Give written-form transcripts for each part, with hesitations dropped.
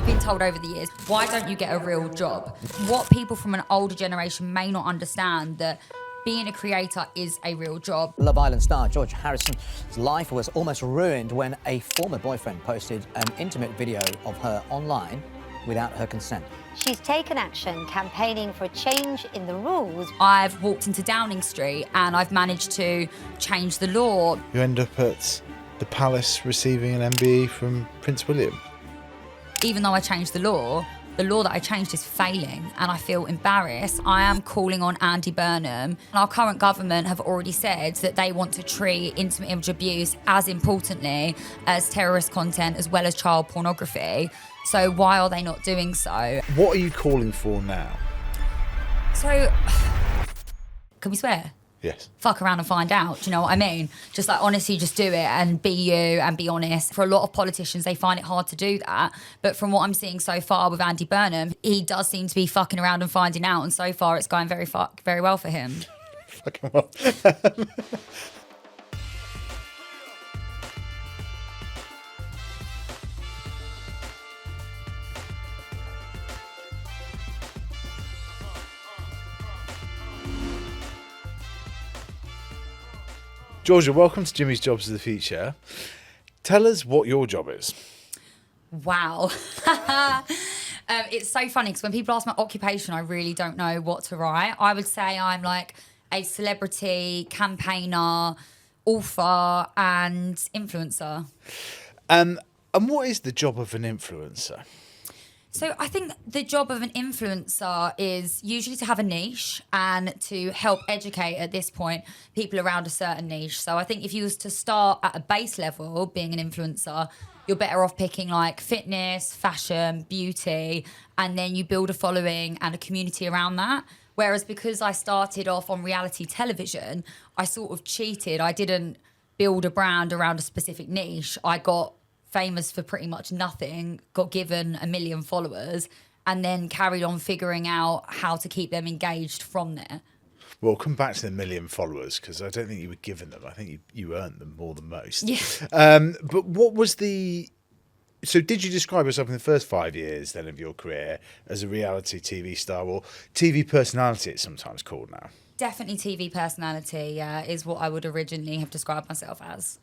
I've been told over the years, why don't you get a real job? What people from an older generation may not understand that being a creator is a real job. Love Island star George Harrison's life was almost ruined when a former boyfriend posted an intimate video of her online without her consent. She's taken action campaigning for a change in the rules. I've walked into Downing Street and I've managed to change the law. You end up at the palace receiving an MBE from Prince William. Even though I changed the law that I changed is failing and I feel embarrassed. I am calling on Andy Burnham. Our current government have already said that they want to treat intimate image abuse as importantly as terrorist content as well as child pornography. So why are they not doing so? What are you calling for now? So, can we swear? Yes. Fuck around and find out, do you know what I mean? Just like honestly, just do it and be you and be honest. For a lot of politicians, they find it hard to do that. But from what I'm seeing so far with Andy Burnham, he does seem to be fucking around and finding out. And so far, it's going very well for him. Fucking well. Georgia, welcome to Jimmy's Jobs of the Future. Tell us what your job is. Wow. It's so funny because when people ask my occupation, I really don't know what to write. I would say I'm like a celebrity, campaigner, author and influencer. And what is the job of an influencer? So I think the job of an influencer is usually to have a niche and to help educate, at this point, people around a certain niche. So I think if you was to start at a base level being an influencer, you're better off picking like fitness, fashion, beauty, and then you build a following and a community around that. Whereas because I started off on reality television, I sort of cheated. I didn't build a brand around a specific niche. I got famous for pretty much nothing, got given 1 million followers, and then carried on figuring out how to keep them engaged from there. We'll come back to the 1 million followers because I don't think you were given them. I think you earned them more than most. Yeah. But what was the... So did you describe yourself in the first 5 years then of your career as a reality TV star or TV personality it's sometimes called now? Definitely TV personality, yeah, is what I would originally have described myself as.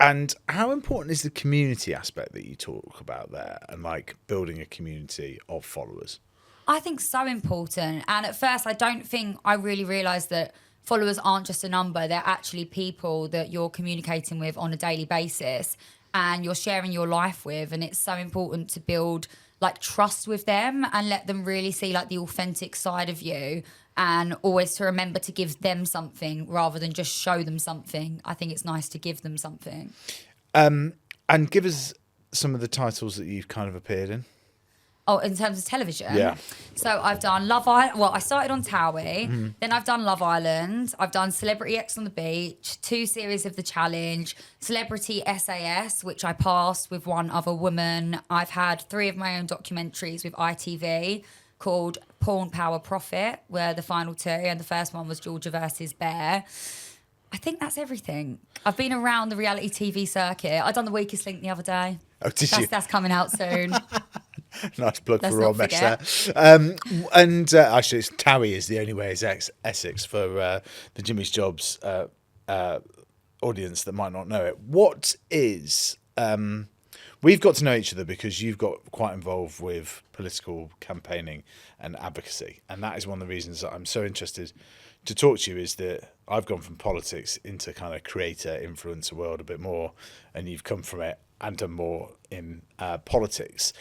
And how important is the community aspect that you talk about there and like building a community of followers? I think so important. And at first, I don't think I really realised that followers aren't just a number. They're actually people that you're communicating with on a daily basis and you're sharing your life with. And it's so important to build like trust with them and let them really see like the authentic side of you, and always to remember to give them something rather than just show them something. I think it's nice to give them something. And give us some of the titles that you've kind of appeared in. Oh, in terms of television? Yeah. So I've done Love Island. Well, I started on Towie. Then I've done Love Island. I've done Celebrity X on the Beach, 2 series of The Challenge, Celebrity SAS, which I passed with one other woman. I've had 3 of my own documentaries with ITV called Porn, Power, Profit, where the final 2, and the first one was Georgia versus Bear. I think that's everything. I've been around the reality TV circuit. I done The Weakest Link the other day. Oh, did you? That's coming out soon. Nice plug Let's for not Roll Mesh there. forget. Actually, it's Towie is the only way is Essex for the Jimmy's Jobs audience that might not know it. What is... we've got to know each other because you've got quite involved with political campaigning and advocacy. And that is one of the reasons that I'm so interested to talk to you is that I've gone from politics into kind of creator, influencer world a bit more, and you've come from it and done more in politics.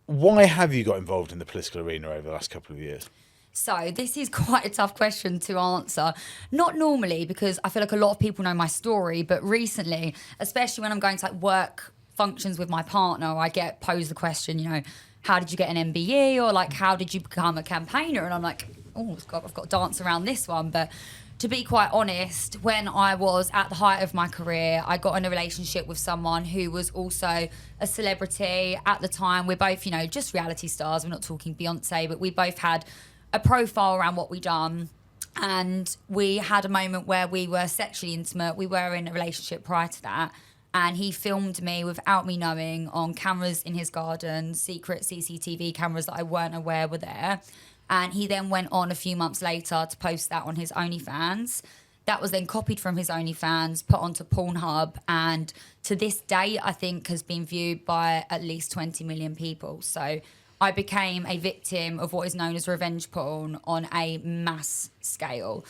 Why have you got involved in the political arena over the last couple of years? So this is quite a tough question to answer. Not normally, because I feel like a lot of people know my story, but recently, especially when I'm going to like work functions with my partner, I get posed the question, you know, how did you get an MBE, or like how did you become a campaigner? And I'm like, oh God, I've got to dance around this one. But to be quite honest, when I was at the height of my career, I got in a relationship with someone who was also a celebrity. At the time, we're both, you know, just reality stars. We're not talking Beyonce, but we both had a profile around what we done. And we had a moment where we were sexually intimate. We were in a relationship prior to that. And he filmed me without me knowing on cameras in his garden, secret CCTV cameras that I weren't aware were there. And he then went on a few months later to post that on his OnlyFans. That was then copied from his OnlyFans, put onto Pornhub, and to this day, I think has been viewed by at least 20 million people. So I became a victim of what is known as revenge porn on a mass scale.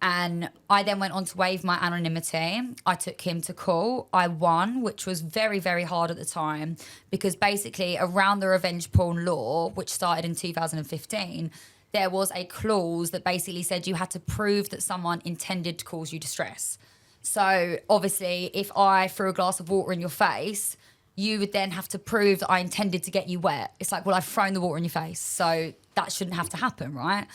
And I then went on to waive my anonymity. I took him to court. I won, which was very, very hard at the time, because basically around the revenge porn law, which started in 2015, there was a clause that basically said you had to prove that someone intended to cause you distress. So obviously, if I threw a glass of water in your face, you would then have to prove that I intended to get you wet. It's like, well, I've thrown the water in your face, so that shouldn't have to happen, right?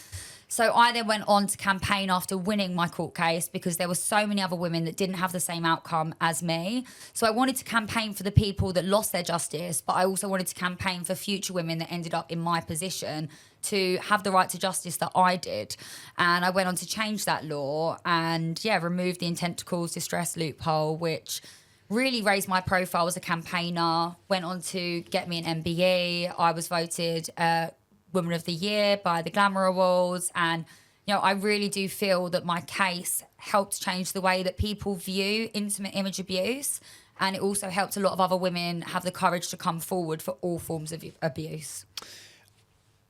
So I then went on to campaign after winning my court case, because there were so many other women that didn't have the same outcome as me. So I wanted to campaign for the people that lost their justice, but I also wanted to campaign for future women that ended up in my position to have the right to justice that I did. And I went on to change that law and, remove the intent to cause distress loophole, which really raised my profile as a campaigner, went on to get me an MBE. I was voted Woman of the Year by the Glamour Awards. And, I really do feel that my case helped change the way that people view intimate image abuse. And it also helped a lot of other women have the courage to come forward for all forms of abuse.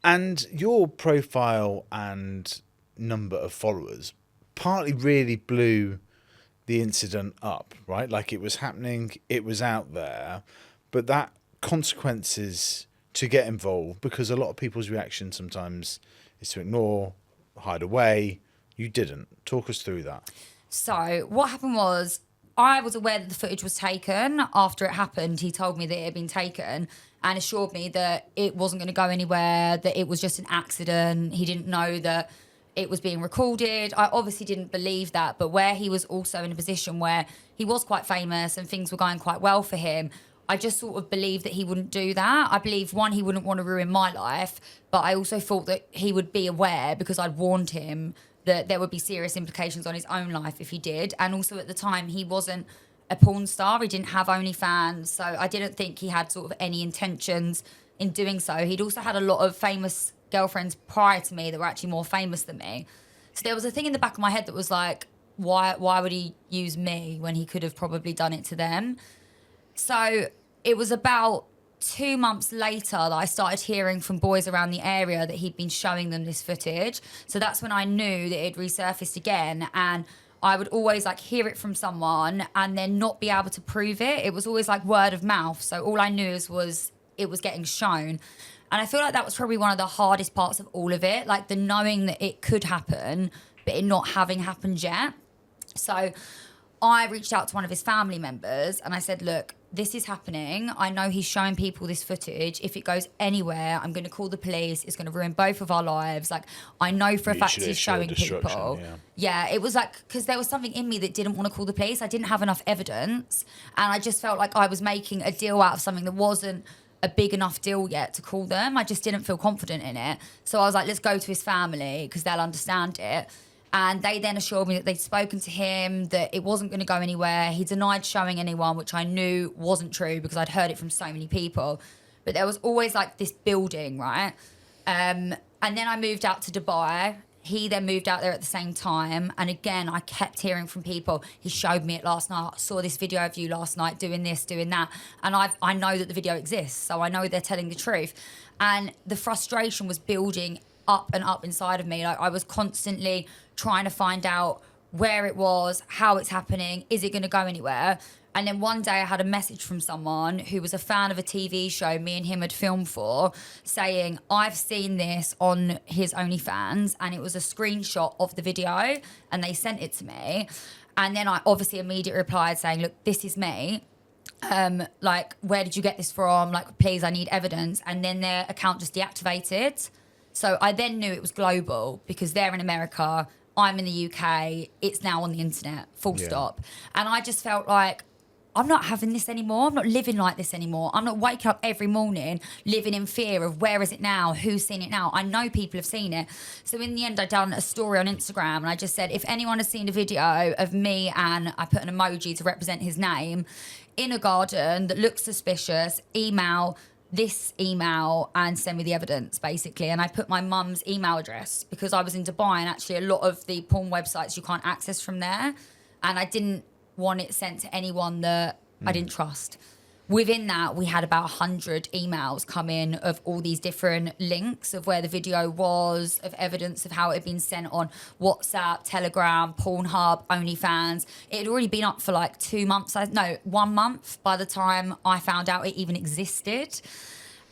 And your profile and number of followers partly really blew the incident up, right? Like, it was happening, it was out there, but that consequences to get involved, because a lot of people's reaction sometimes is to ignore, hide away. You didn't. Talk us through that. So what happened was, I was aware that the footage was taken. After it happened, he told me that it had been taken and assured me that it wasn't going to go anywhere, that it was just an accident. He didn't know that it was being recorded. I obviously didn't believe that, but where he was also in a position where he was quite famous and things were going quite well for him, I just sort of believed that he wouldn't do that. I believe, one, he wouldn't want to ruin my life, but I also thought that he would be aware, because I'd warned him that there would be serious implications on his own life if he did. And also at the time, he wasn't a porn star. He didn't have OnlyFans. So I didn't think he had sort of any intentions in doing so. He'd also had a lot of famous girlfriends prior to me that were actually more famous than me. So there was a thing in the back of my head that was like, why would he use me when he could have probably done it to them? So it was about 2 months later that I started hearing from boys around the area that he'd been showing them this footage. So that's when I knew that it resurfaced again. And I would always hear it from someone and then not be able to prove it. It was always word of mouth. So all I knew was it was getting shown. And I feel like that was probably one of the hardest parts of all of it, the knowing that it could happen, but it not having happened yet. So I reached out to one of his family members and I said, look, this is happening. I know he's showing people this footage. If it goes anywhere, I'm going to call the police. It's going to ruin both of our lives. I know for a fact he's showing people. Yeah, it was because there was something in me that didn't want to call the police. I didn't have enough evidence. And I just felt like I was making a deal out of something that wasn't a big enough deal yet to call them. I just didn't feel confident in it. So I was like, let's go to his family because they'll understand it. And they then assured me that they'd spoken to him, that it wasn't going to go anywhere. He denied showing anyone, which I knew wasn't true because I'd heard it from so many people. But there was always this building, right? And then I moved out to Dubai. He then moved out there at the same time. And again, I kept hearing from people. He showed me it last night. I saw this video of you last night doing this, doing that. And I know that the video exists. So I know they're telling the truth. And the frustration was building up and up inside of me. I was constantly trying to find out where it was, how it's happening, is it going to go anywhere? And then one day I had a message from someone who was a fan of a TV show me and him had filmed for, saying, I've seen this on his OnlyFans, and it was a screenshot of the video, and they sent it to me. And then I obviously immediately replied saying, look, this is me. Where did you get this from? Please, I need evidence. And then their account just deactivated. So I then knew it was global because they're in America, I'm in the UK, it's now on the internet, full stop. And I just felt like, I'm not having this anymore. I'm not living like this anymore. I'm not waking up every morning living in fear of where is it now, who's seen it now. I know people have seen it. So in the end, I done a story on Instagram and I just said, if anyone has seen a video of me and I put an emoji to represent his name, in a garden that looks suspicious, email this email and send me the evidence, basically. And I put my mum's email address because I was in Dubai, and actually a lot of the porn websites you can't access from there. And I didn't want it sent to anyone that I didn't trust. Within that, we had about 100 emails come in of all these different links of where the video was, of evidence of how it had been sent on WhatsApp, Telegram, Pornhub, OnlyFans. It had already been up for like 2 months, 1 month by the time I found out it even existed.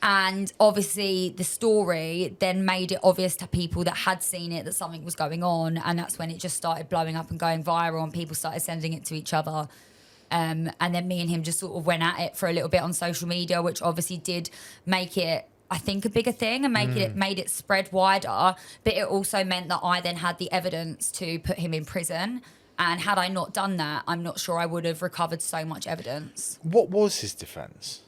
And obviously the story then made it obvious to people that had seen it that something was going on. And that's when it just started blowing up and going viral, and people started sending it to each other. And then me and him just sort of went at it for a little bit on social media, which obviously did make it, I think, a bigger thing and made it spread wider. But it also meant that I then had the evidence to put him in prison. And had I not done that, I'm not sure I would have recovered so much evidence. What was his defence?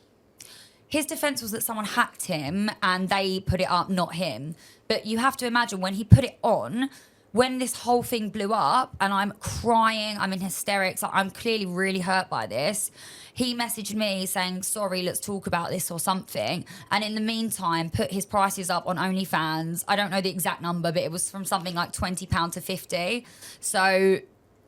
His defence was that someone hacked him and they put it up, not him. But you have to imagine when he put it on, when this whole thing blew up and I'm crying, I'm in hysterics, I'm clearly really hurt by this, he messaged me saying, sorry, let's talk about this or something. And in the meantime, put his prices up on OnlyFans. I don't know the exact number, but it was from something like £20 to 50. So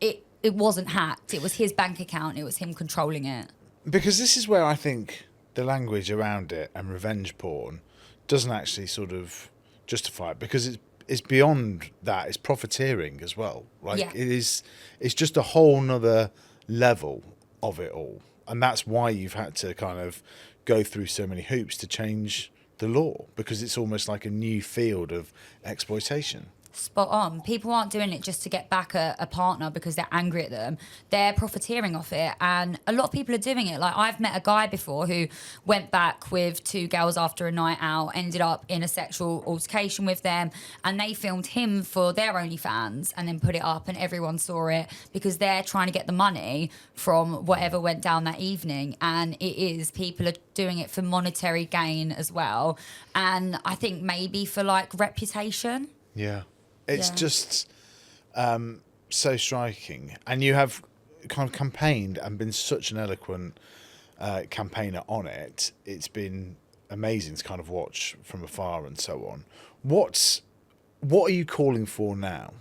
it wasn't hacked. It was his bank account. It was him controlling it. Because this is where I think the language around it and revenge porn doesn't actually sort of justify it, because it's beyond that. It's profiteering as well. Like it's just a whole nother level of it all. And that's why you've had to kind of go through so many hoops to change the law, because it's almost like a new field of exploitation. Spot on. People aren't doing it just to get back a partner because they're angry at them. They're profiteering off it. And a lot of people are doing it. Like, I've met a guy before who went back with 2 girls after a night out, ended up in a sexual altercation with them, and they filmed him for their OnlyFans and then put it up, and everyone saw it because they're trying to get the money from whatever went down that evening. And people are doing it for monetary gain as well. And I think maybe for like reputation. Yeah. It's just so striking. And you have kind of campaigned and been such an eloquent campaigner on it. It's been amazing to kind of watch from afar and so on. What are you calling for now?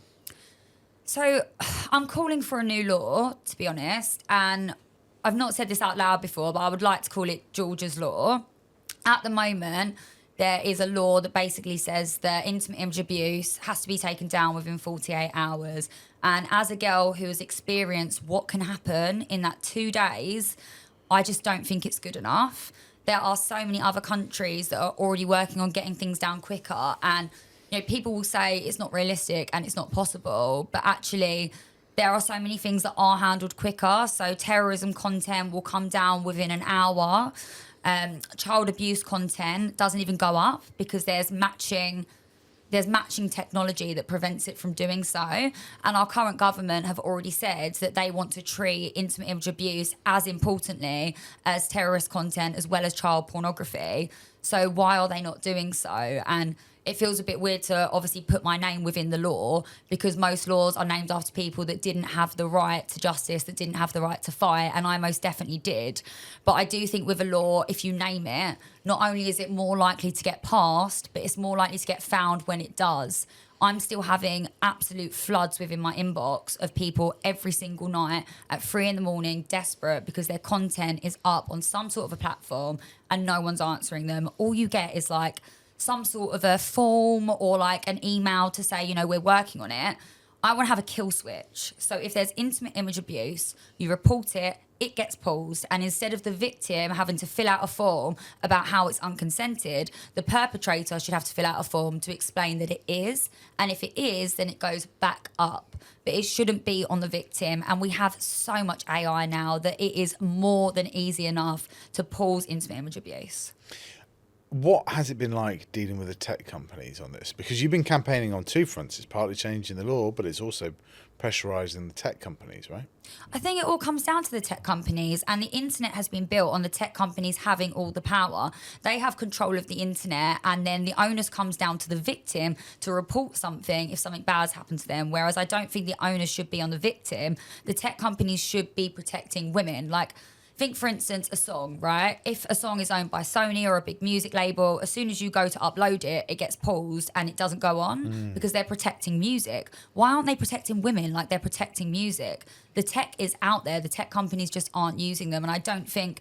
So I'm calling for a new law, to be honest. And I've not said this out loud before, but I would like to call it Georgia's law. At the moment, there is a law that basically says that intimate image abuse has to be taken down within 48 hours. And as a girl who has experienced what can happen in that 2 days, I just don't think it's good enough. There are so many other countries that are already working on getting things down quicker. And, you know, people will say it's not realistic and it's not possible, but actually there are so many things that are handled quicker. So terrorism content will come down within an hour. Child abuse content doesn't even go up because there's matching technology that prevents it from doing so. And our current government have already said that they want to treat intimate image abuse as importantly as terrorist content as well as child pornography. So why are they not doing so? And it feels a bit weird to obviously put my name within the law, because most laws are named after people that didn't have the right to justice, that didn't have the right to fight, and I most definitely did. But I do think with a law, if you name it, not only is it more likely to get passed, but it's more likely to get found when it does. I'm still having absolute floods within my inbox of people every single night at 3 a.m, desperate because their content is up on some sort of a platform and no one's answering them. All you get is like some sort of a form or like an email to say, you know, we're working on it. I want to have a kill switch. So if there's intimate image abuse, you report it, it gets paused. And instead of the victim having to fill out a form about how it's unconsented, the perpetrator should have to fill out a form to explain that it is. And if it is, then it goes back up. But it shouldn't be on the victim. And we have so much AI now that it is more than easy enough to pause intimate image abuse. What has it been like dealing with the tech companies on this? Because you've been campaigning on 2 fronts. It's partly changing the law, but it's also pressurising the tech companies, right? I think it all comes down to the tech companies, and the internet has been built on the tech companies having all the power. They have control of the internet, and then the onus comes down to the victim to report something if something bad has happened to them. Whereas I don't think the onus should be on the victim. The tech companies should be protecting women. Like, think, for instance, a song, right? If a song is owned by Sony or a big music label, as soon as you go to upload it, it gets paused and it doesn't go on because they're protecting music. Why aren't they protecting women like they're protecting music? The tech is out there. The tech companies just aren't using them. And I don't think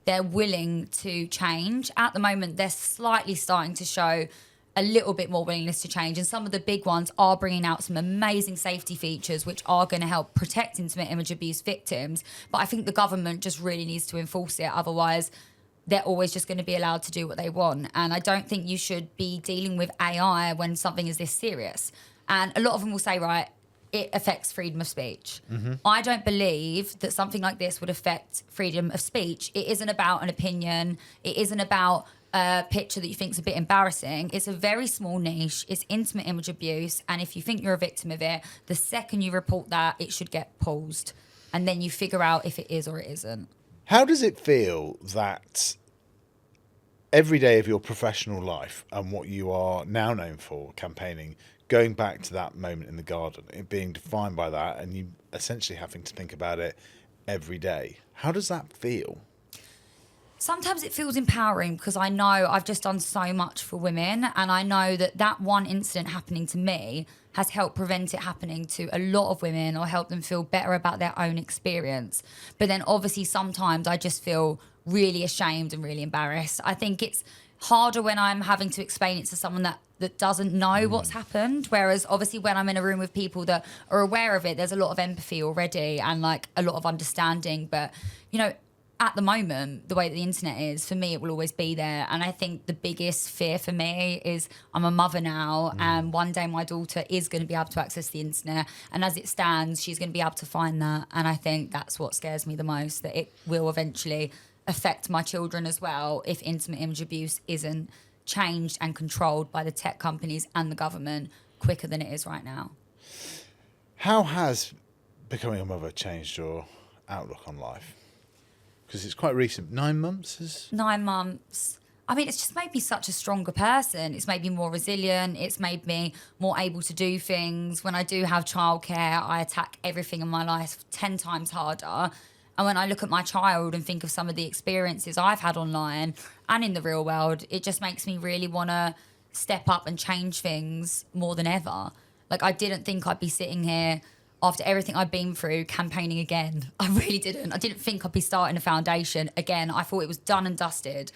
they're willing to change. At the moment, they're slightly starting to show a little bit more willingness to change, and some of the big ones are bringing out some amazing safety features which are going to help protect intimate image abuse victims. But I think the government just really needs to enforce it, otherwise they're always just going to be allowed to do what they want. And I don't think you should be dealing with AI when something is this serious. And a lot of them will say, right, it affects freedom of speech. I don't believe that something like this would affect freedom of speech. It isn't about an opinion. It isn't about a picture that you think is a bit embarrassing. It's a very small niche. It's intimate image abuse. And if you think you're a victim of it, the second you report that, it should get paused. And then you figure out if it is or it isn't. How does it feel that every day of your professional life and what you are now known for, campaigning, going back to that moment in the garden, it being defined by that, and you essentially having to think about it every day? How does that feel? Sometimes it feels empowering because I know I've just done so much for women, and I know that that one incident happening to me has helped prevent it happening to a lot of women or help them feel better about their own experience. But then obviously sometimes I just feel really ashamed and really embarrassed. I think it's harder when I'm having to explain it to someone that doesn't know what's happened. Whereas obviously when I'm in a room with people that are aware of it, there's a lot of empathy already and like a lot of understanding. But, you know, at the moment, the way that the internet is, for me, it will always be there. And I think the biggest fear for me is I'm a mother now, and one day my daughter is going to be able to access the internet. And as it stands, she's going to be able to find that. And I think that's what scares me the most, that it will eventually affect my children as well if intimate image abuse isn't changed and controlled by the tech companies and the government quicker than it is right now. How has becoming a mother changed your outlook on life? Because it's quite recent. 9 months? 9 months. I mean, it's just made me such a stronger person. It's made me more resilient. It's made me more able to do things. When I do have childcare, I attack everything in my life 10 times harder. And when I look at my child and think of some of the experiences I've had online and in the real world, it just makes me really want to step up and change things more than ever. Like, I didn't think I'd be sitting here after everything I've been through, campaigning again. I really didn't. I didn't think I'd be starting a foundation again. I thought it was done and dusted.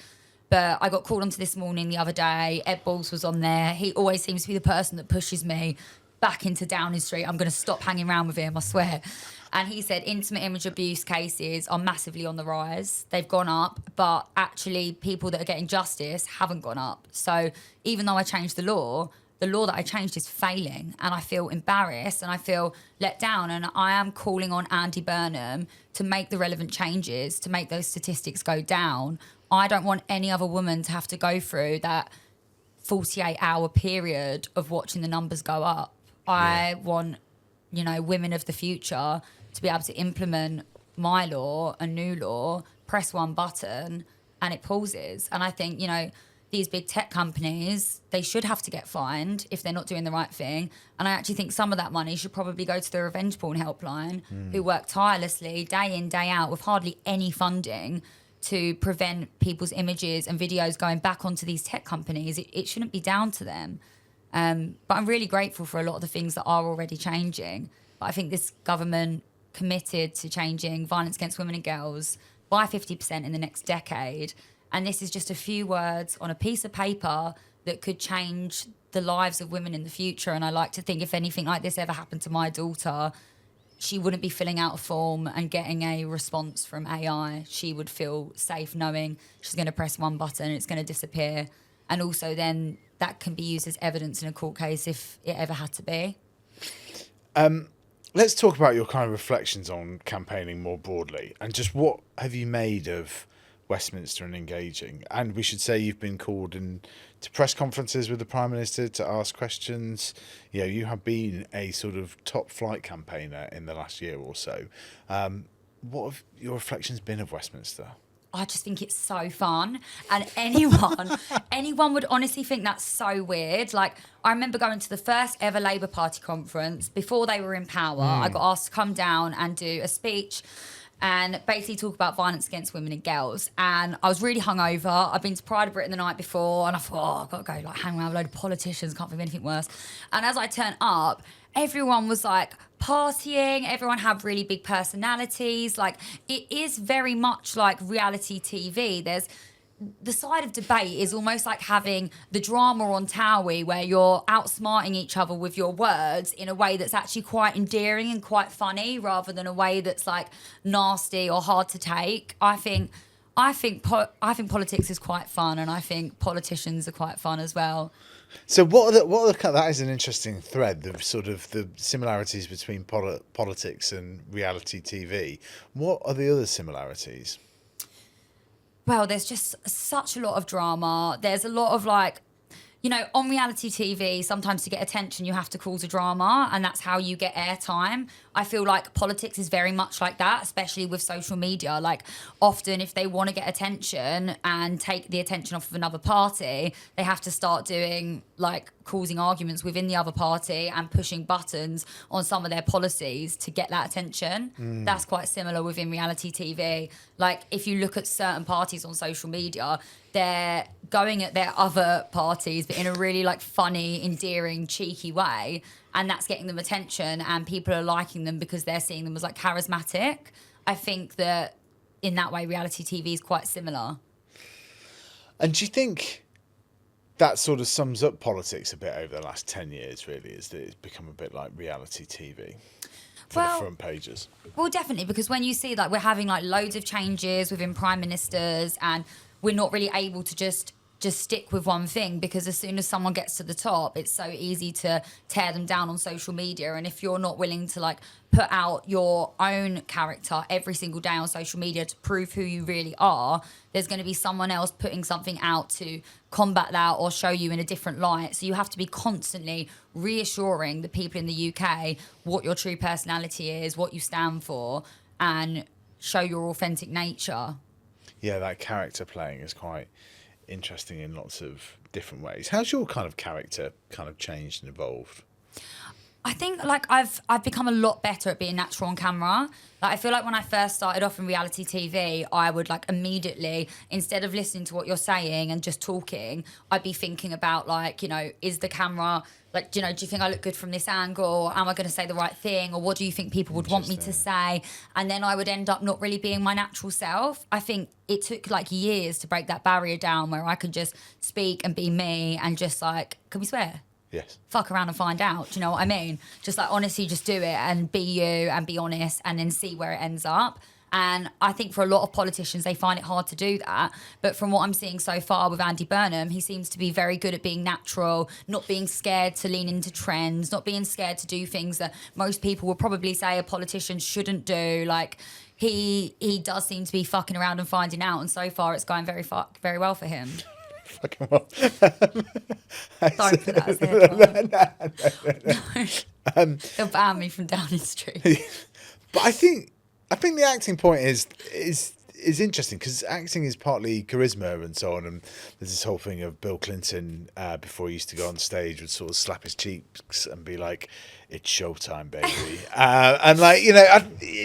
But I got called onto this morning the other day. Ed Balls was on there. He always seems to be the person that pushes me back into Downing Street. I'm going to stop hanging around with him, I swear. And he said intimate image abuse cases are massively on the rise. They've gone up, but actually people that are getting justice haven't gone up. So even though I changed the law that I changed is failing, and I feel embarrassed and I feel let down. And I am calling on Andy Burnham to make the relevant changes, to make those statistics go down. I don't want any other woman to have to go through that 48-hour period of watching the numbers go up. Yeah. I want, you know, women of the future to be able to implement my law, a new law, press one button and it pauses. And I think, you know, these big tech companies, they should have to get fined if they're not doing the right thing. And I actually think some of that money should probably go to the revenge porn helpline, who work tirelessly day in, day out with hardly any funding to prevent people's images and videos going back onto these tech companies. It shouldn't be down to them. But I'm really grateful for a lot of the things that are already changing. But I think this government committed to changing violence against women and girls by 50% in the next decade. And this is just a few words on a piece of paper that could change the lives of women in the future. And I like to think if anything like this ever happened to my daughter, she wouldn't be filling out a form and getting a response from AI. She would feel safe knowing she's going to press one button and it's going to disappear. And also then that can be used as evidence in a court case if it ever had to be. Let's talk about your kind of reflections on campaigning more broadly, and just what have you made of Westminster and engaging? And we should say you've been called in to press conferences with the Prime Minister to ask questions. You know, you have been a sort of top flight campaigner in the last year or so. What have your reflections been of Westminster? I just think it's so fun. And anyone would honestly think that's so weird. Like, I remember going to the first ever Labour Party conference before they were in power. I got asked to come down and do a speech and basically talk about violence against women and girls. And I was really hungover. I'd been to Pride of Britain the night before, and I thought, oh, I've got to go like hang around with a load of politicians. Can't think of anything worse. And as I turned up, everyone was like partying. Everyone had really big personalities. Like, it is very much like reality TV. There's the side of debate is almost like having the drama on Towie, where you're outsmarting each other with your words in a way that's actually quite endearing and quite funny, rather than a way that's like nasty or hard to take. I think politics is quite fun, and I think politicians are quite fun as well. So that is an interesting thread, the sort of the similarities between politics and reality TV. What are the other similarities? Well, there's just such a lot of drama. There's a lot of like, you know, on reality TV, sometimes to get attention, you have to cause a drama, and that's how you get airtime. I feel like politics is very much like that, especially with social media. Like, often if they want to get attention and take the attention off of another party, they have to start doing like causing arguments within the other party and pushing buttons on some of their policies to get that attention. That's quite similar within reality TV. Like, if you look at certain parties on social media, they're going at their other parties, but in a really like funny, endearing, cheeky way. And that's getting them attention, and people are liking them because they're seeing them as like charismatic. I think that in that way, reality TV is quite similar. And do you think that sort of sums up politics a bit over the last 10 years, really, is that it's become a bit like reality TV for the front pages? Well, definitely, because when you see like we're having like loads of changes within prime ministers, and we're not really able to just stick with one thing, because as soon as someone gets to the top, it's so easy to tear them down on social media. And if you're not willing to like put out your own character every single day on social media to prove who you really are, there's going to be someone else putting something out to combat that or show you in a different light. So you have to be constantly reassuring the people in the UK what your true personality is, what you stand for, and show your authentic nature. Yeah, that character playing is quite interesting in lots of different ways. How's your kind of character kind of changed and evolved? I think like I've become a lot better at being natural on camera. Like, I feel like when I first started off in reality TV, I would like immediately, instead of listening to what you're saying and just talking, I'd be thinking about like, you know, is the camera like, you know, do you think I look good from this angle? Am I going to say the right thing? Or what do you think people would want me to say? And then I would end up not really being my natural self. I think it took like years to break that barrier down where I could just speak and be me and just like, can we swear? Yes. Fuck around and find out. Do you know what I mean? Just like honestly, just do it and be you and be honest, and then see where it ends up. And I think for a lot of politicians, they find it hard to do that. But from what I'm seeing so far with Andy Burnham, he seems to be very good at being natural, not being scared to lean into trends, not being scared to do things that most people will probably say a politician shouldn't do. Like, he does seem to be fucking around and finding out. And so far, it's going very well for him. Fucking well. Sorry for that as a headline. They'll ban me from Downing Street. But I think the acting point is interesting, because acting is partly charisma and so on. And there's this whole thing of Bill Clinton before he used to go on stage would sort of slap his cheeks and be like, "It's showtime, baby." And like, you know,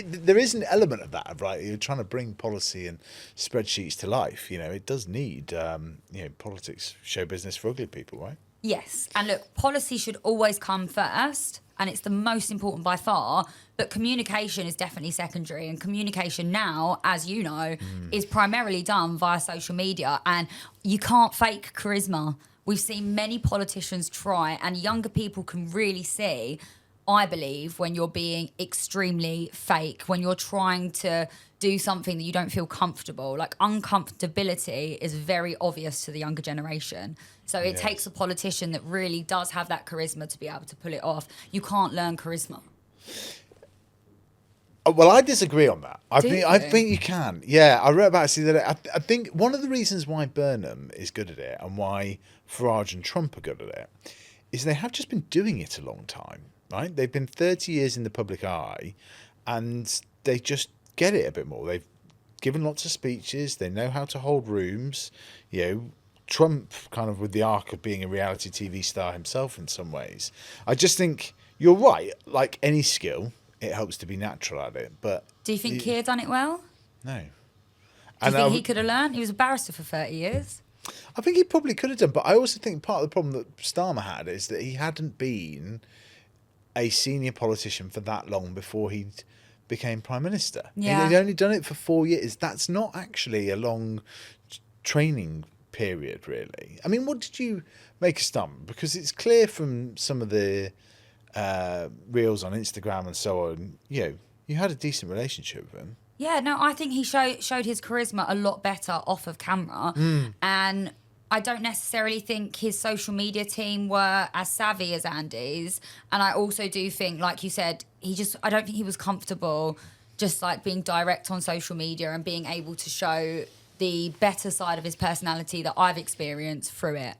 there is an element of that, right? You're trying to bring policy and spreadsheets to life. You know, it does need you know, politics, show business for ugly people, right? Yes. And look, policy should always come first, and it's the most important by far, but communication is definitely secondary. And communication now, as you know, is primarily done via social media, and you can't fake charisma. We've seen many politicians try, and younger people can really see, I believe, when you're being extremely fake, when you're trying to do something that you don't feel comfortable. Like, uncomfortability is very obvious to the younger generation. So it takes a politician that really does have that charisma to be able to pull it off. You can't learn charisma. Well, I disagree on that. I Do think you can. Yeah, I wrote about it the other day. I think one of the reasons why Burnham is good at it and why Farage and Trump are good at it is they have just been doing it a long time, right? They've been 30 years in the public eye, and they just get it a bit more. They've given lots of speeches. They know how to hold rooms. You know, Trump kind of with the arc of being a reality TV star himself in some ways. I just think you're right. Like any skill, it helps to be natural at it. But Do you think Keir done it well? no. Do you think he could have learned? He was a barrister for 30 years. I think he probably could have done, but I also think part of the problem that Starmer had is that he hadn't been a senior politician for that long before he became Prime Minister. Yeah. He'd only done it for 4 years. That's not actually a long training period, really. I mean, what did you make of Starmer? Because it's clear from some of the reels on Instagram and so on, you had a decent relationship with him. Yeah, no, I think he showed his charisma a lot better off of camera. And I don't necessarily think his social media team were as savvy as Andy's. And I also do think, like you said, I don't think he was comfortable just like being direct on social media and being able to show the better side of his personality that I've experienced through it.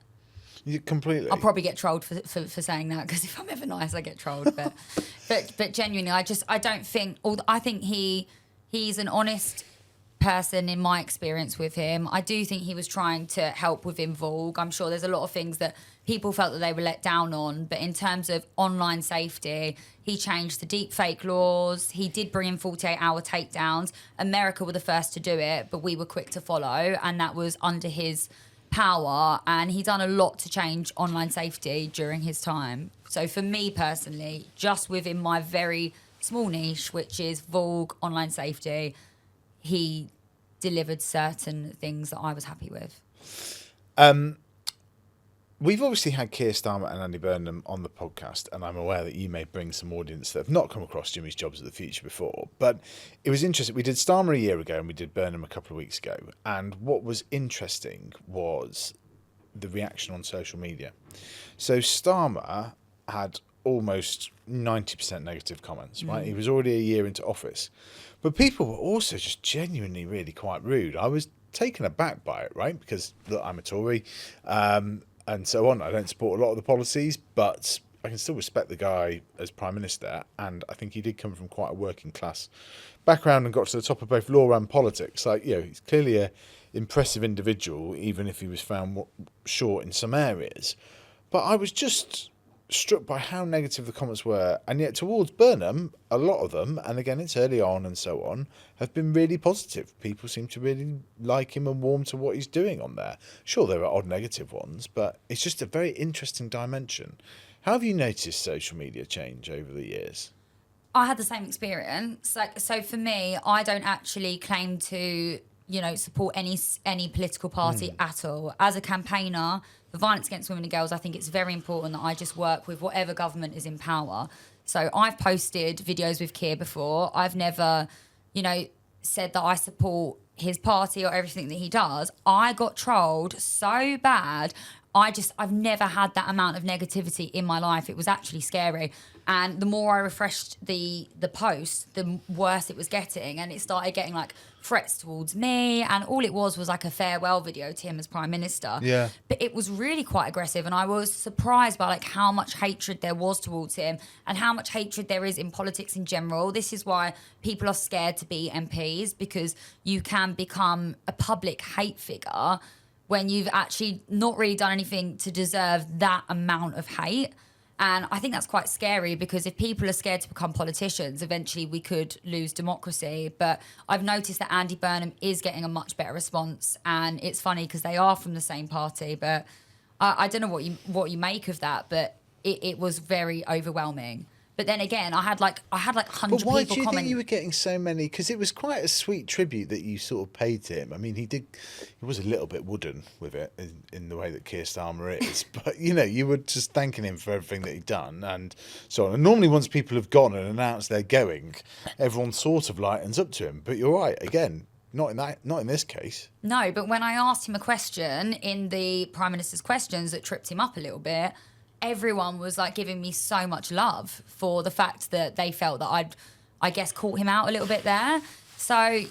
Completely. I'll probably get trolled for saying that, because if I'm ever nice, I get trolled. But genuinely, I don't think. I think he's an honest person in my experience with him. I do think he was trying to help with Vogue. I'm sure there's a lot of things that people felt that they were let down on, but in terms of online safety, he changed the deep fake laws. He did bring in 48-hour takedowns. America were the first to do it, but we were quick to follow, and that was under his power, and he done a lot to change online safety during his time. So for me personally, just within my very small niche, which is Vogue online safety, he delivered certain things that I was happy with. We've obviously had Keir Starmer and Andy Burnham on the podcast, and I'm aware that you may bring some audience that have not come across Jimmy's Jobs of the Future before. But it was interesting. We did Starmer a year ago and we did Burnham a couple of weeks ago. And what was interesting was the reaction on social media. So Starmer had almost 90% negative comments, right? He was already a year into office. But people were also just genuinely really quite rude. I was taken aback by it, right? Because, look, I'm a Tory. And so on. I don't support a lot of the policies, but I can still respect the guy as Prime Minister, and I think he did come from quite a working class background and got to the top of both law and politics. Like, he's clearly an impressive individual, even if he was found short in some areas. But I was just struck by how negative the comments were, and yet towards Burnham, a lot of them, and again it's early on and so on, have been really positive. People seem to really like him and warm to what he's doing on there. Sure, there are odd negative ones, but it's just a very interesting dimension. How have you noticed social media change over the years? I had the same experience. So for me, I don't actually claim to, support any political party at all. As a campaigner for violence against women and girls, I think it's very important that I just work with whatever government is in power. So I've posted videos with Keir before. I've never, said that I support his party or everything that he does. I got trolled so bad. I've never had that amount of negativity in my life. It was actually scary. And the more I refreshed the post, the worse it was getting. And it started getting like threats towards me. And all it was like a farewell video to him as Prime Minister. Yeah. But it was really quite aggressive. And I was surprised by like how much hatred there was towards him and how much hatred there is in politics in general. This is why people are scared to be MPs, because you can become a public hate figure when you've actually not really done anything to deserve that amount of hate. And I think that's quite scary, because if people are scared to become politicians, eventually we could lose democracy. But I've noticed that Andy Burnham is getting a much better response. And it's funny because they are from the same party. But I don't know what you make of that, but it was very overwhelming. But then again, I had like 100 people comment. But why do you think you were getting so many? Because it was quite a sweet tribute that you sort of paid to him. I mean, he was a little bit wooden with it in the way that Keir Starmer is. But, you were just thanking him for everything that he'd done and so on. And normally once people have gone and announced they're going, everyone sort of lightens up to him. But you're right, again, not in this case. No, but when I asked him a question in the Prime Minister's questions that tripped him up a little bit, everyone was like giving me so much love for the fact that they felt that I guess, caught him out a little bit there. So,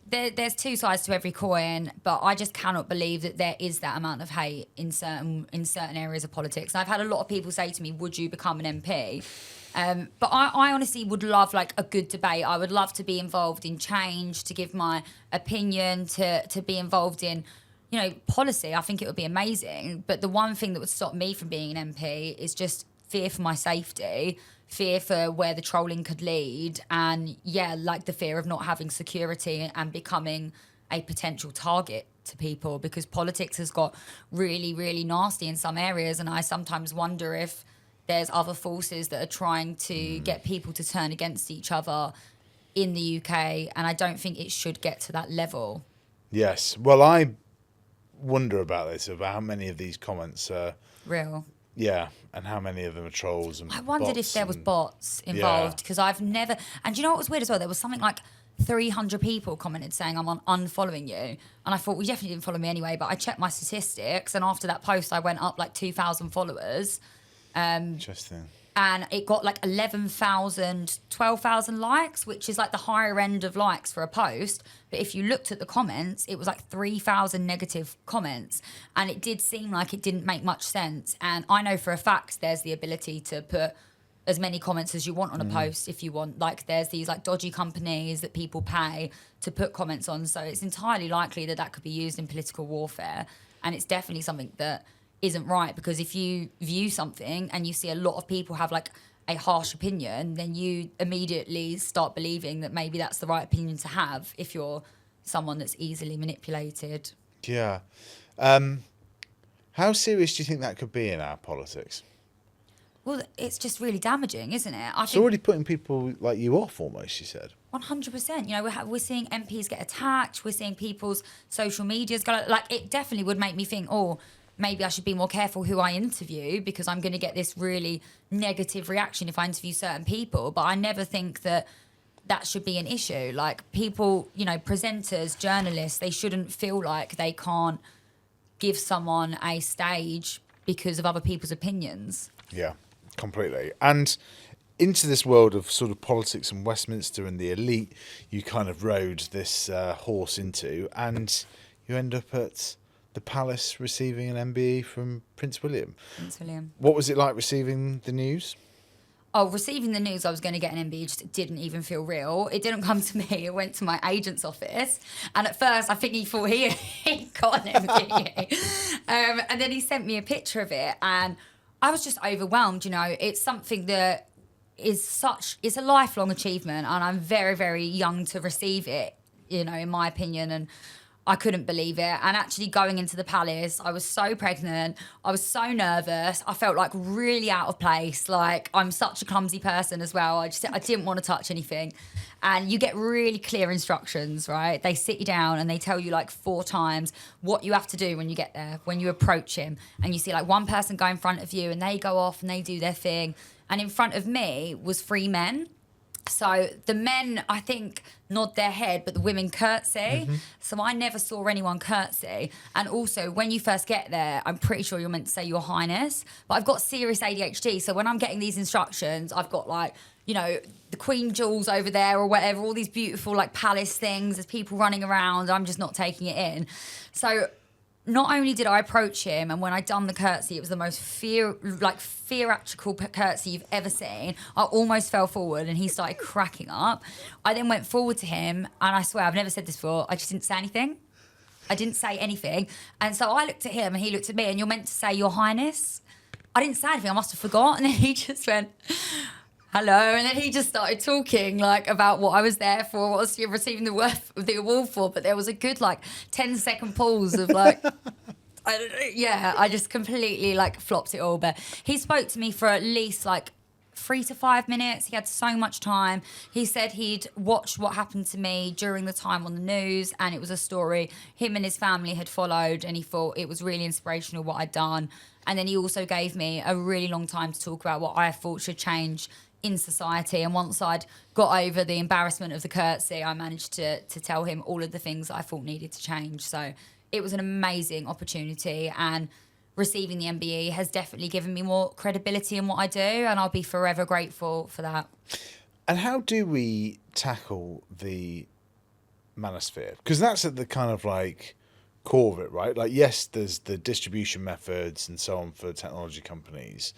there's two sides to every coin, but I just cannot believe that there is that amount of hate in certain areas of politics. And I've had a lot of people say to me, would you become an MP? But I honestly would love like a good debate. I would love to be involved in change, to give my opinion, to be involved in policy. I think it would be amazing. But the one thing that would stop me from being an MP is just fear for my safety, fear for where the trolling could lead, and like the fear of not having security and becoming a potential target to people, because politics has got really, really nasty in some areas, and I sometimes wonder if there's other forces that are trying to get people to turn against each other in the UK, and I don't think it should get to that level. Yes. Well, I wonder about this, about how many of these comments are Real. Yeah, and how many of them are trolls and I wondered bots if there was and- bots involved, because I've never. And do you know what was weird as well? There was something like 300 people commented saying I'm unfollowing you, and I thought, well, you definitely didn't follow me anyway. But I checked my statistics, and after that post, I went up like 2,000 followers. Interesting. And it got like 11,000, 12,000 likes, which is like the higher end of likes for a post. But if you looked at the comments, it was like 3,000 negative comments. And it did seem like it didn't make much sense. And I know for a fact there's the ability to put as many comments as you want on a post if you want. Like there's these like dodgy companies that people pay to put comments on. So it's entirely likely that that could be used in political warfare. And it's definitely something that isn't right, because if you view something and you see a lot of people have like a harsh opinion, then you immediately start believing that maybe that's the right opinion to have if you're someone that's easily manipulated. Yeah. How serious do you think that could be in our politics? Well, it's just really damaging, isn't it? I It's think already putting people like you off almost, you said. 100%. You know, we're seeing MPs get attacked. We're seeing people's social medias go. Like, it definitely would make me think, oh, maybe I should be more careful who I interview, because I'm going to get this really negative reaction if I interview certain people. But I never think that should be an issue. Like, people, you know, presenters, journalists, they shouldn't feel like they can't give someone a stage because of other people's opinions. Yeah, completely. And into this world of sort of politics and Westminster and the elite, you kind of rode this horse into, and you end up at the palace receiving an MBE from Prince William. Prince William. What was it like receiving the news? Oh, receiving the news I was going to get an MBE just didn't even feel real. It didn't come to me. It went to my agent's office. And at first, I think he thought he got an MBE. And then he sent me a picture of it. And I was just overwhelmed, you know. It's something that it's a lifelong achievement. And I'm very, very young to receive it, you know, in my opinion. And I couldn't believe it. And actually going into the palace, I was so pregnant. I was so nervous. I felt like really out of place. Like, I'm such a clumsy person as well. I didn't want to touch anything. And you get really clear instructions, right? They sit you down and they tell you like 4 times what you have to do when you get there, when you approach him. And you see like one person go in front of you and they go off and they do their thing. And in front of me was 3 men. So the men, I think, nod their head, but the women curtsy. Mm-hmm. So I never saw anyone curtsy. And also, when you first get there, I'm pretty sure you're meant to say Your Highness. But I've got serious ADHD. So when I'm getting these instructions, I've got like, you know, the Queen Jewels over there or whatever, all these beautiful like palace things. There's people running around. I'm just not taking it in. So not only did I approach him, and when I done the curtsy, it was the most theatrical curtsy you've ever seen. I almost fell forward and he started cracking up. I then went forward to him, and I swear I've never said this before, I just didn't say anything. I didn't say anything. And so I looked at him and he looked at me, and you're meant to say Your Highness. I didn't say anything, I must have forgotten. And then he just went, hello, and then he just started talking like about what I was there for, what I was receiving the award for. But there was a good like 10-second pause of like, I don't know, yeah, I just completely like flopped it all. But he spoke to me for at least like 3 to 5 minutes. He had so much time. He said he'd watched what happened to me during the time on the news, and it was a story him and his family had followed, and he thought it was really inspirational what I'd done. And then he also gave me a really long time to talk about what I thought should change in society. And once I'd got over the embarrassment of the curtsy, I managed to tell him all of the things that I thought needed to change. So it was an amazing opportunity, and receiving the MBE has definitely given me more credibility in what I do, and I'll be forever grateful for that. And how do we tackle the Manosphere? Because that's at the kind of like core of it, right? Like, yes, there's the distribution methods and so on for technology companies,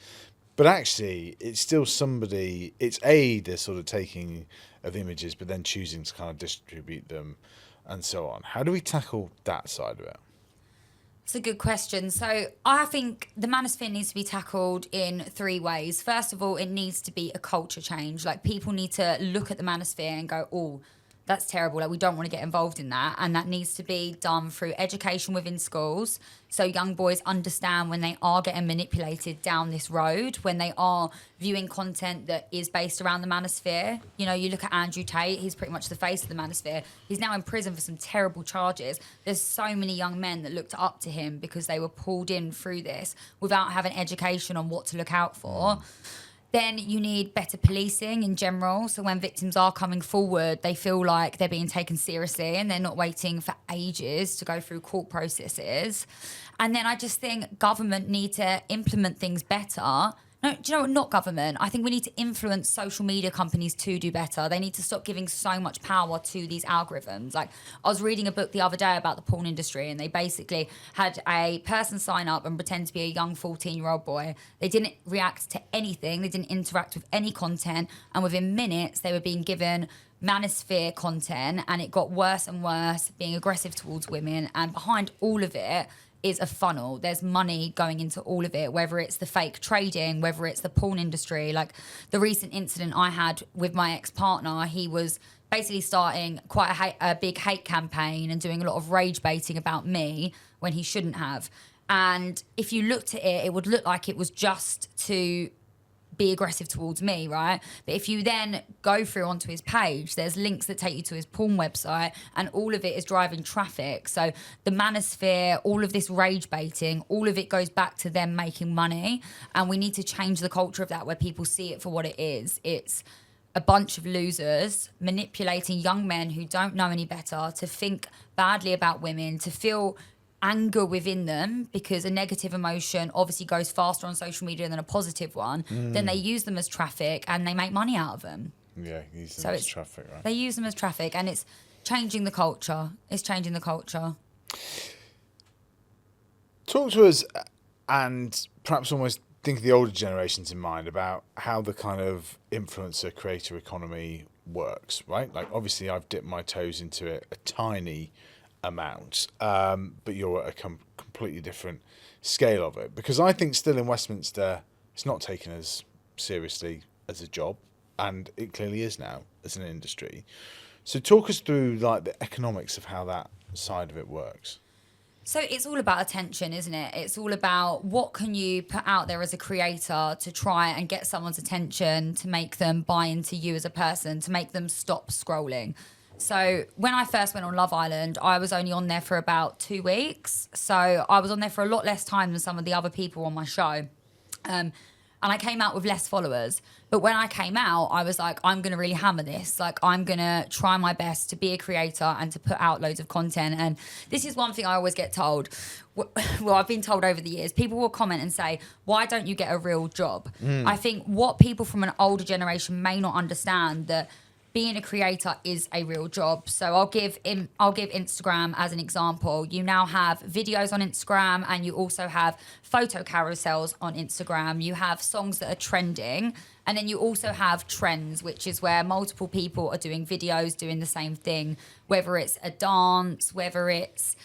but actually it's still somebody, it's the sort of taking of images, but then choosing to kind of distribute them and so on. How do we tackle that side of it? It's a good question. So I think the manosphere needs to be tackled in 3 ways. First of all, it needs to be a culture change. Like, people need to look at the manosphere and go, oh, that's terrible. Like, we don't want to get involved in that. And that needs to be done through education within schools. So young boys understand when they are getting manipulated down this road, when they are viewing content that is based around the manosphere. You know, you look at Andrew Tate, he's pretty much the face of the manosphere. He's now in prison for some terrible charges. There's so many young men that looked up to him because they were pulled in through this without having education on what to look out for. Then you need better policing in general. So when victims are coming forward, they feel like they're being taken seriously and they're not waiting for ages to go through court processes. And then I just think government need to implement things better. No, do you know what? Not government. I think we need to influence social media companies to do better. They need to stop giving so much power to these algorithms. Like, I was reading a book the other day about the porn industry, and they basically had a person sign up and pretend to be a young 14-year-old boy. They didn't react to anything. They didn't interact with any content. And within minutes, they were being given Manosphere content, and it got worse and worse, being aggressive towards women. And behind all of it is a funnel. There's money going into all of it, whether it's the fake trading, whether it's the porn industry. Like, the recent incident I had with my ex-partner, he was basically starting quite a big hate campaign and doing a lot of rage baiting about me when he shouldn't have. And if you looked at it, it would look like it was just to be aggressive towards me, right? But if you then go through onto his page, there's links that take you to his porn website, and all of it is driving traffic. So the manosphere, all of this rage baiting, all of it goes back to them making money. And we need to change the culture of that, where people see it for what it is. It's a bunch of losers manipulating young men who don't know any better to think badly about women, to feel anger within them, because a negative emotion obviously goes faster on social media than a positive one. Then they use them as traffic and they make money out of them. Yeah, use them as traffic, right? They use them as traffic, and it's changing the culture. It's changing the culture. Talk to us, and perhaps almost think of the older generations in mind, about how the kind of influencer creator economy works, right? Like, obviously I've dipped my toes into it a tiny amount, but you're at a completely different scale of it, because I think still in Westminster it's not taken as seriously as a job, and it clearly is now as an industry. So talk us through like the economics of how that side of it works. So it's all about attention, isn't it? It's all about what can you put out there as a creator to try and get someone's attention, to make them buy into you as a person, to make them stop scrolling. So when I first went on Love Island, I was only on there for about 2 weeks. So I was on there for a lot less time than some of the other people on my show. And I came out with less followers. But when I came out, I was like, I'm going to really hammer this. Like, I'm going to try my best to be a creator and to put out loads of content. And this is one thing I always get told. Well, I've been told over the years, people will comment and say, why don't you get a real job? I think what people from an older generation may not understand, that being a creator is a real job. So I'll give Instagram as an example. You now have videos on Instagram, and you also have photo carousels on Instagram. You have songs that are trending, and then you also have trends, which is where multiple people are doing videos doing the same thing, whether it's a dance, whether it's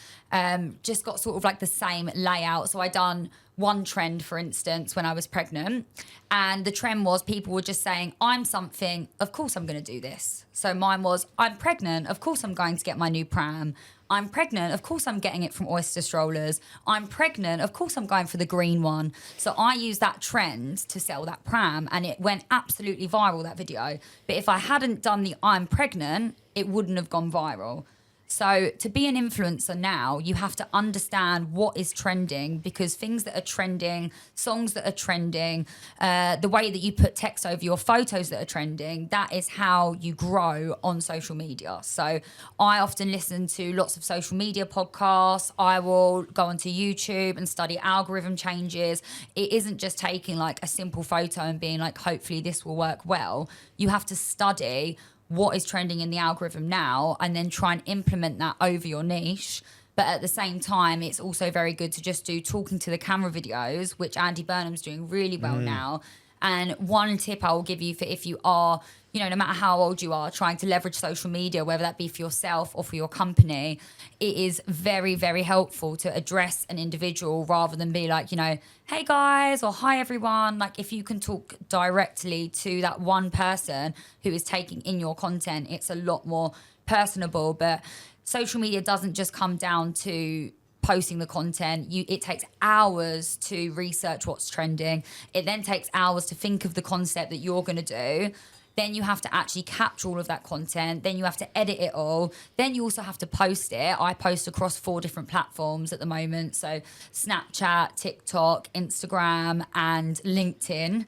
just got sort of like the same layout. So I done one trend, for instance, when I was pregnant, and the trend was people were just saying, I'm something, of course I'm going to do this. So mine was, I'm pregnant, of course I'm going to get my new pram. I'm pregnant, of course I'm getting it from Oyster Strollers. I'm pregnant, of course I'm going for the green one. So I used that trend to sell that pram, and it went absolutely viral, that video. But if I hadn't done the I'm pregnant, it wouldn't have gone viral. So to be an influencer now, you have to understand what is trending, because things that are trending, songs that are trending, the way that you put text over your photos that are trending, that is how you grow on social media. So I often listen to lots of social media podcasts. I will go onto YouTube and study algorithm changes. It isn't just taking like a simple photo and being like, hopefully this will work well. You have to study what is trending in the algorithm now, and then try and implement that over your niche. But at the same time, it's also very good to just do talking to the camera videos, which Andy Burnham's doing really well now. And one tip I will give you for if you are, you know, no matter how old you are, trying to leverage social media, whether that be for yourself or for your company, it is very, very helpful to address an individual rather than be like, you know, hey guys, or hi everyone. Like if you can talk directly to that one person who is taking in your content, it's a lot more personable. But social media doesn't just come down to posting the content. It takes hours to research what's trending. It then takes hours to think of the concept that you're going to do. Then you have to actually capture all of that content. Then you have to edit it all. Then you also have to post it. I post across 4 different platforms at the moment. So Snapchat, TikTok, Instagram, and LinkedIn.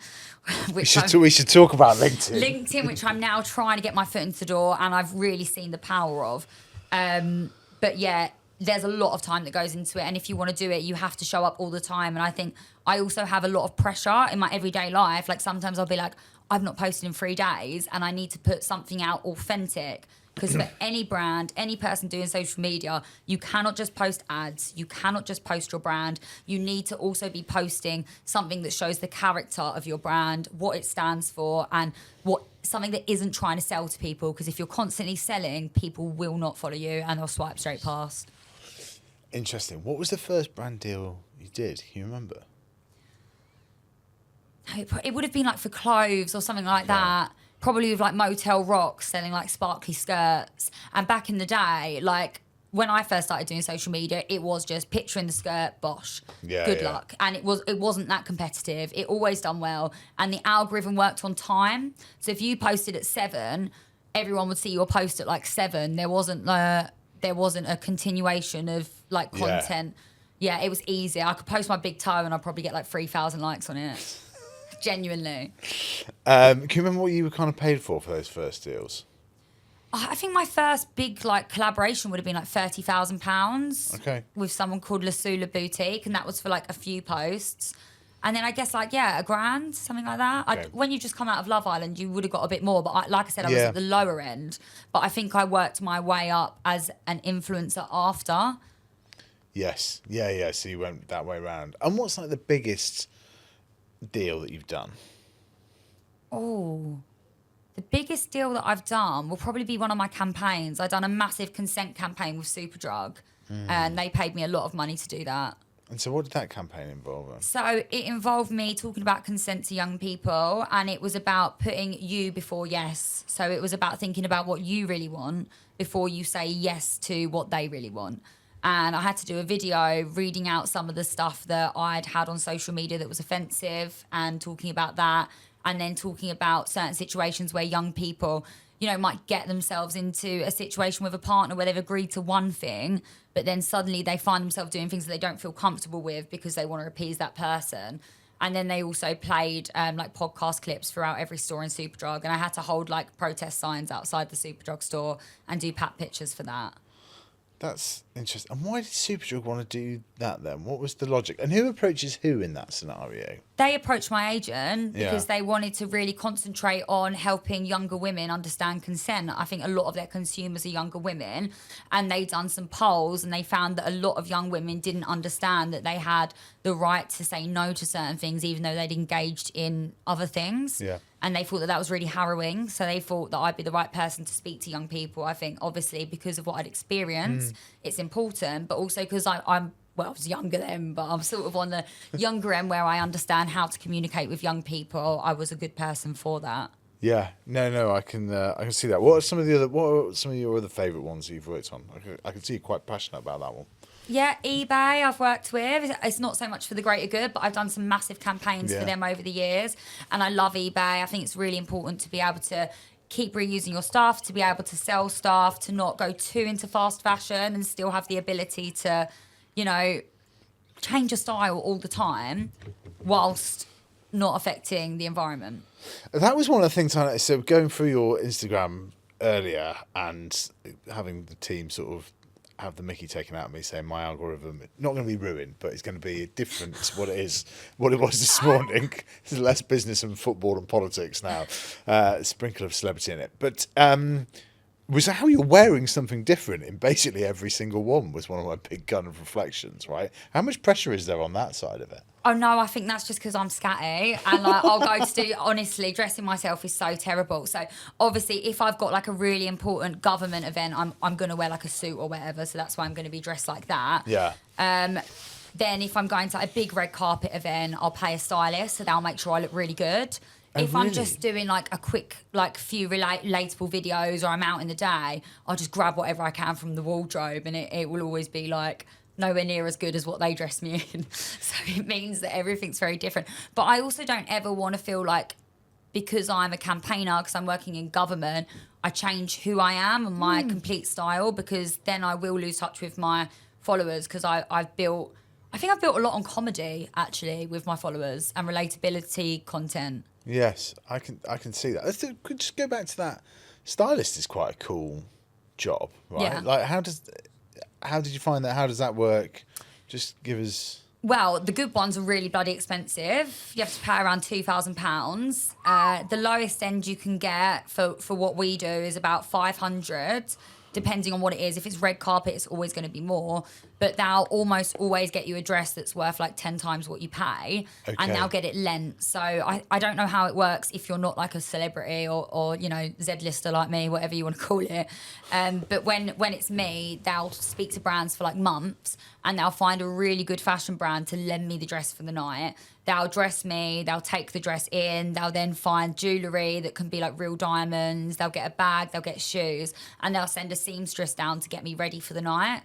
We should talk about LinkedIn. LinkedIn, which I'm now trying to get my foot into the door, and I've really seen the power of. But yeah, there's a lot of time that goes into it. And if you want to do it, you have to show up all the time. And I think I also have a lot of pressure in my everyday life. Like sometimes I'll be like, I've not posted in 3 days and I need to put something out authentic. Because for any brand, any person doing social media, you cannot just post ads. You cannot just post your brand. You need to also be posting something that shows the character of your brand, what it stands for, and something that isn't trying to sell to people. Because if you're constantly selling, people will not follow you and they'll swipe straight past. Interesting. What was the first brand deal you did? Can you remember? It would have been like for clothes or something like that. Probably with like Motel Rocks selling like sparkly skirts. And back in the day, like when I first started doing social media, it was just picture in the skirt, bosh, good luck. And it wasn't that competitive. It always done well. And the algorithm worked on time. So if you posted at 7, everyone would see your post at like 7. There wasn't a continuation of like content. Yeah, it was easy. I could post my big toe and I'd probably get like 3,000 likes on it. Genuinely. Can you remember what you were kind of paid for those first deals? I think my first big like collaboration would have been like £30,000. Okay. With someone called Lasula Boutique, and that was for like a few posts. And then I guess like £1,000, something like that. Okay. When you just come out of Love Island, you would have got a bit more. But like I said, I was at the lower end. But I think I worked my way up as an influencer after. Yes. Yeah. So you went that way around. And what's like the biggest deal that you've done? Oh, the biggest deal that I've done will probably be one of my campaigns. I've done a massive consent campaign with Superdrug, and they paid me a lot of money to do that. And so what did that campaign involve then? So it involved me talking about consent to young people, and it was about putting you before yes. So it was about thinking about what you really want before you say yes to what they really want. And I had to do a video reading out some of the stuff that I'd had on social media that was offensive and talking about that, and then talking about certain situations where young people, you know, might get themselves into a situation with a partner where they've agreed to one thing, but then suddenly they find themselves doing things that they don't feel comfortable with because they want to appease that person. And then they also played like podcast clips throughout every store in Superdrug, and I had to hold like protest signs outside the Superdrug store and do pat pictures for that. That's interesting. And why did Superdrug want to do that then? What was the logic? And who approaches who in that scenario? They approached my agent because they wanted to really concentrate on helping younger women understand consent. I think a lot of their consumers are younger women, and they'd done some polls and they found that a lot of young women didn't understand that they had the right to say no to certain things even though they'd engaged in other things. Yeah. And they thought that was really harrowing. So they thought that I'd be the right person to speak to young people. I think, obviously, because of what I'd experienced, it's important. But also because I was younger then, but I'm sort of on the younger end where I understand how to communicate with young people. I was a good person for that. Yeah. No, I can see that. What are some of your other favourite ones that you've worked on? I can see you're quite passionate about that one. Yeah, eBay I've worked with. It's not so much for the greater good, but I've done some massive campaigns for them over the years. And I love eBay. I think it's really important to be able to keep reusing your stuff, to be able to sell stuff, to not go too into fast fashion and still have the ability to, you know, change your style all the time whilst not affecting the environment. That was one of the things I noticed. So going through your Instagram earlier and having the team sort of have the mickey taken out of me saying my algorithm not going to be ruined, but it's going to be different to what it was this morning. There's less business and football and politics now, a sprinkle of celebrity in it. But was how you're wearing something different in basically every single one was one of my big kind of reflections, right? How much pressure is there on that side of it? Oh no, I think that's just because I'm scatty and like I'll go to do, honestly, dressing myself is so terrible. So obviously if I've got like a really important government event, I'm gonna wear like a suit or whatever. So that's why I'm gonna be dressed like that. Yeah. Then if I'm going to a big red carpet event, I'll pay a stylist so they'll make sure I look really good. If I'm just doing like a quick, like few relatable videos or I'm out in the day, I'll just grab whatever I can from the wardrobe and it will always be like nowhere near as good as what they dressed me in. So it means that everything's very different. But I also don't ever want to feel like because I'm a campaigner, because I'm working in government, I change who I am and my complete style, because then I will lose touch with my followers, because I think I've built a lot on comedy actually with my followers and relatability content. Yes, I can see that. Could just go back to that. Stylist is quite a cool job, right? Yeah. Like how did you find that? How does that work? Just give us. Well, the good ones are really bloody expensive. You have to pay around £2,000. The lowest end you can get for what we do is about 500, depending on what it is. If it's red carpet, it's always going to be more. But they'll almost always get you a dress that's worth like 10 times what you pay. Okay. And they'll get it lent. So I don't know how it works if you're not like a celebrity or you know, Z-lister like me, whatever you want to call it. But when it's me, they'll speak to brands for like months and they'll find a really good fashion brand to lend me the dress for the night. They'll dress me, they'll take the dress in, they'll then find jewellery that can be like real diamonds, they'll get a bag, they'll get shoes, and they'll send a seamstress down to get me ready for the night.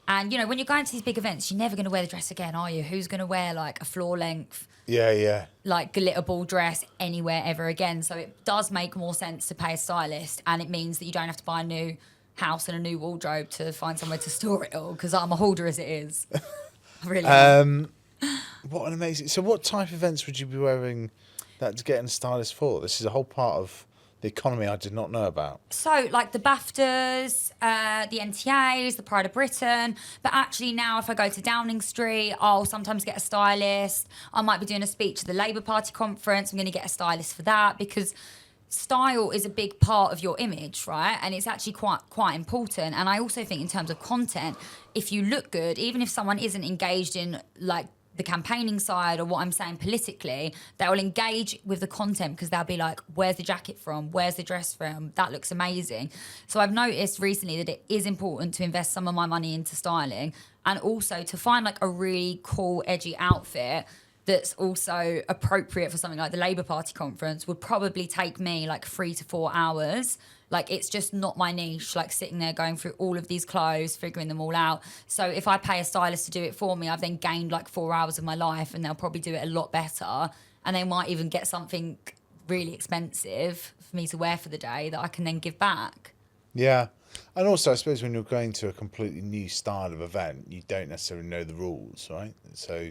And, you know, when you're going to these big events, you're never going to wear the dress again, are you? Who's going to wear like a floor length, like glitter ball dress anywhere ever again? So it does make more sense to pay a stylist, and it means that you don't have to buy a new house and a new wardrobe to find somewhere to store it all, because I'm a hoarder as it is. I really am. What an amazing. So what type of events would you be wearing that to get a stylist for? This is a whole part of the economy I did not know about. So, like the BAFTAs, the NTAs, the Pride of Britain. But actually now if I go to Downing Street, I'll sometimes get a stylist. I might be doing a speech at the Labour Party conference. I'm going to get a stylist for that, because style is a big part of your image, right? And it's actually quite important. And I also think in terms of content, if you look good, even if someone isn't engaged in like the campaigning side or what I'm saying politically, they will engage with the content because they'll be like, where's the jacket from? Where's the dress from? That looks amazing. So I've noticed recently that it is important to invest some of my money into styling, and also to find like a really cool, edgy outfit that's also appropriate for something like the Labour Party conference would probably take me like 3 to 4 hours. Like, it's just not my niche, like sitting there going through all of these clothes, figuring them all out. So if I pay a stylist to do it for me, I've then gained like 4 hours of my life, and they'll probably do it a lot better. And they might even get something really expensive for me to wear for the day that I can then give back. Yeah. And also, I suppose when you're going to a completely new style of event, you don't necessarily know the rules, right? So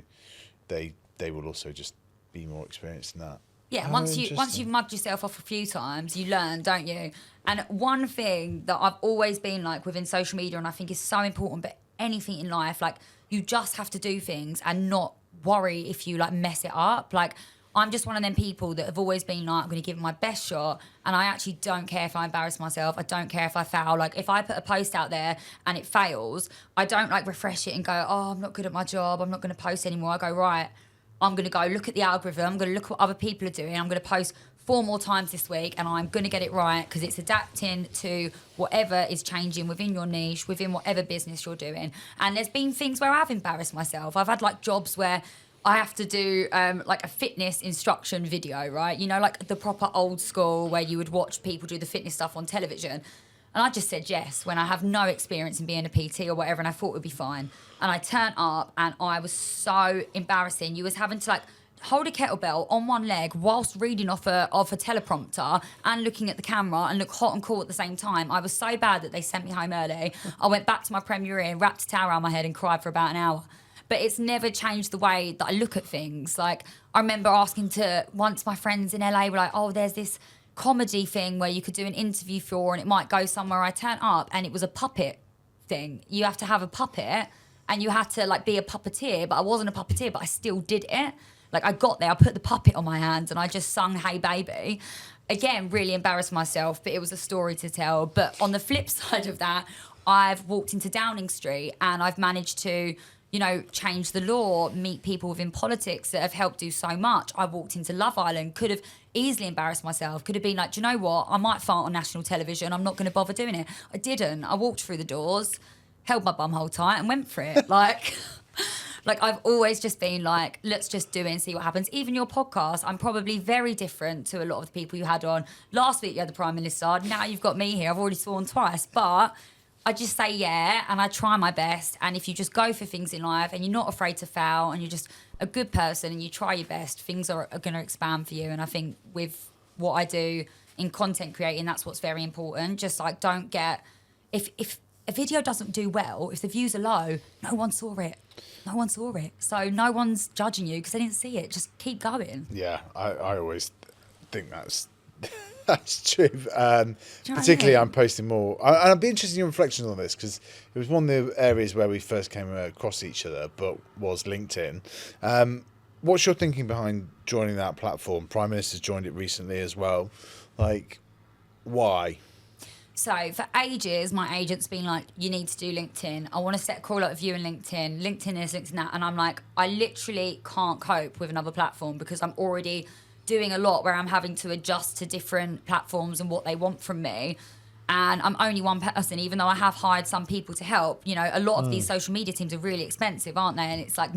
they will also just be more experienced in that. Yeah, once you've mugged yourself off a few times, you learn, don't you? And one thing that I've always been like within social media, and I think is so important, but anything in life, like, you just have to do things and not worry if you like mess it up. Like, I'm just one of them people that have always been like, I'm going to give it my best shot, and I actually don't care if I embarrass myself. I don't care if I fail. Like, if I put a post out there and it fails, I don't like refresh it and go, oh, I'm not good at my job, I'm not going to post anymore. I go, right, I'm going to go look at the algorithm, I'm going to look at what other people are doing, I'm going to post 4 more times this week, and I'm going to get it right, because it's adapting to whatever is changing within your niche, within whatever business you're doing. And there's been things where I've embarrassed myself. I've had like jobs where I have to do like a fitness instruction video, right? You know, like the proper old school where you would watch people do the fitness stuff on television. And I just said yes when I have no experience in being a PT or whatever, and I thought it would be fine. And I turned up and I was so embarrassing. You was having to like hold a kettlebell on one leg whilst reading off a teleprompter and looking at the camera and look hot and cool at the same time. I was so bad that they sent me home early. I went back to my Premier Inn, wrapped a towel around my head and cried for about an hour. But it's never changed the way that I look at things. Like, I remember asking to, once my friends in LA were like, oh, there's this comedy thing where you could do an interview for and it might go somewhere. I turned up and it was a puppet thing. You have to have a puppet and you had to like be a puppeteer, but I wasn't a puppeteer, but I still did it. Like I got there, I put the puppet on my hands and I just sung Hey Baby. Again, really embarrassed myself, but it was a story to tell. But on the flip side of that, I've walked into Downing Street and I've managed to, change the law, meet people within politics that have helped do so much. I walked into Love Island, could have easily embarrassed myself, could have been like, do you know what? I might fart on national television. I'm not going to bother doing it. I didn't. I walked through the doors, held my bum hole tight and went for it. Like I've always just been like, let's just do it and see what happens. Even your podcast, I'm probably very different to a lot of the people you had on. Last week you had the Prime Minister. Now you've got me here. I've already sworn twice. But I just say yeah and I try my best. And if you just go for things in life and you're not afraid to fail and you're just a good person and you try your best, things are going to expand for you. And I think with what I do in content creating, that's what's very important. Just like don't get... If a video doesn't do well, if the views are low, no one saw it. No one saw it. So no one's judging you because they didn't see it. Just keep going. Yeah, I always think that's true. I Particularly, mean? I'm posting more. And I'd be interested in your reflections on this because it was one of the areas where we first came across each other, but was LinkedIn. What's your thinking behind joining that platform? Prime Minister's joined it recently as well. Like, why? So for ages, my agent's been like, you need to do LinkedIn. I want to set a call up with you in LinkedIn. LinkedIn is, LinkedIn that. And I'm like, I literally can't cope with another platform because I'm already doing a lot where I'm having to adjust to different platforms and what they want from me. And I'm only one person, even though I have hired some people to help. A lot of these social media teams are really expensive, aren't they? And it's like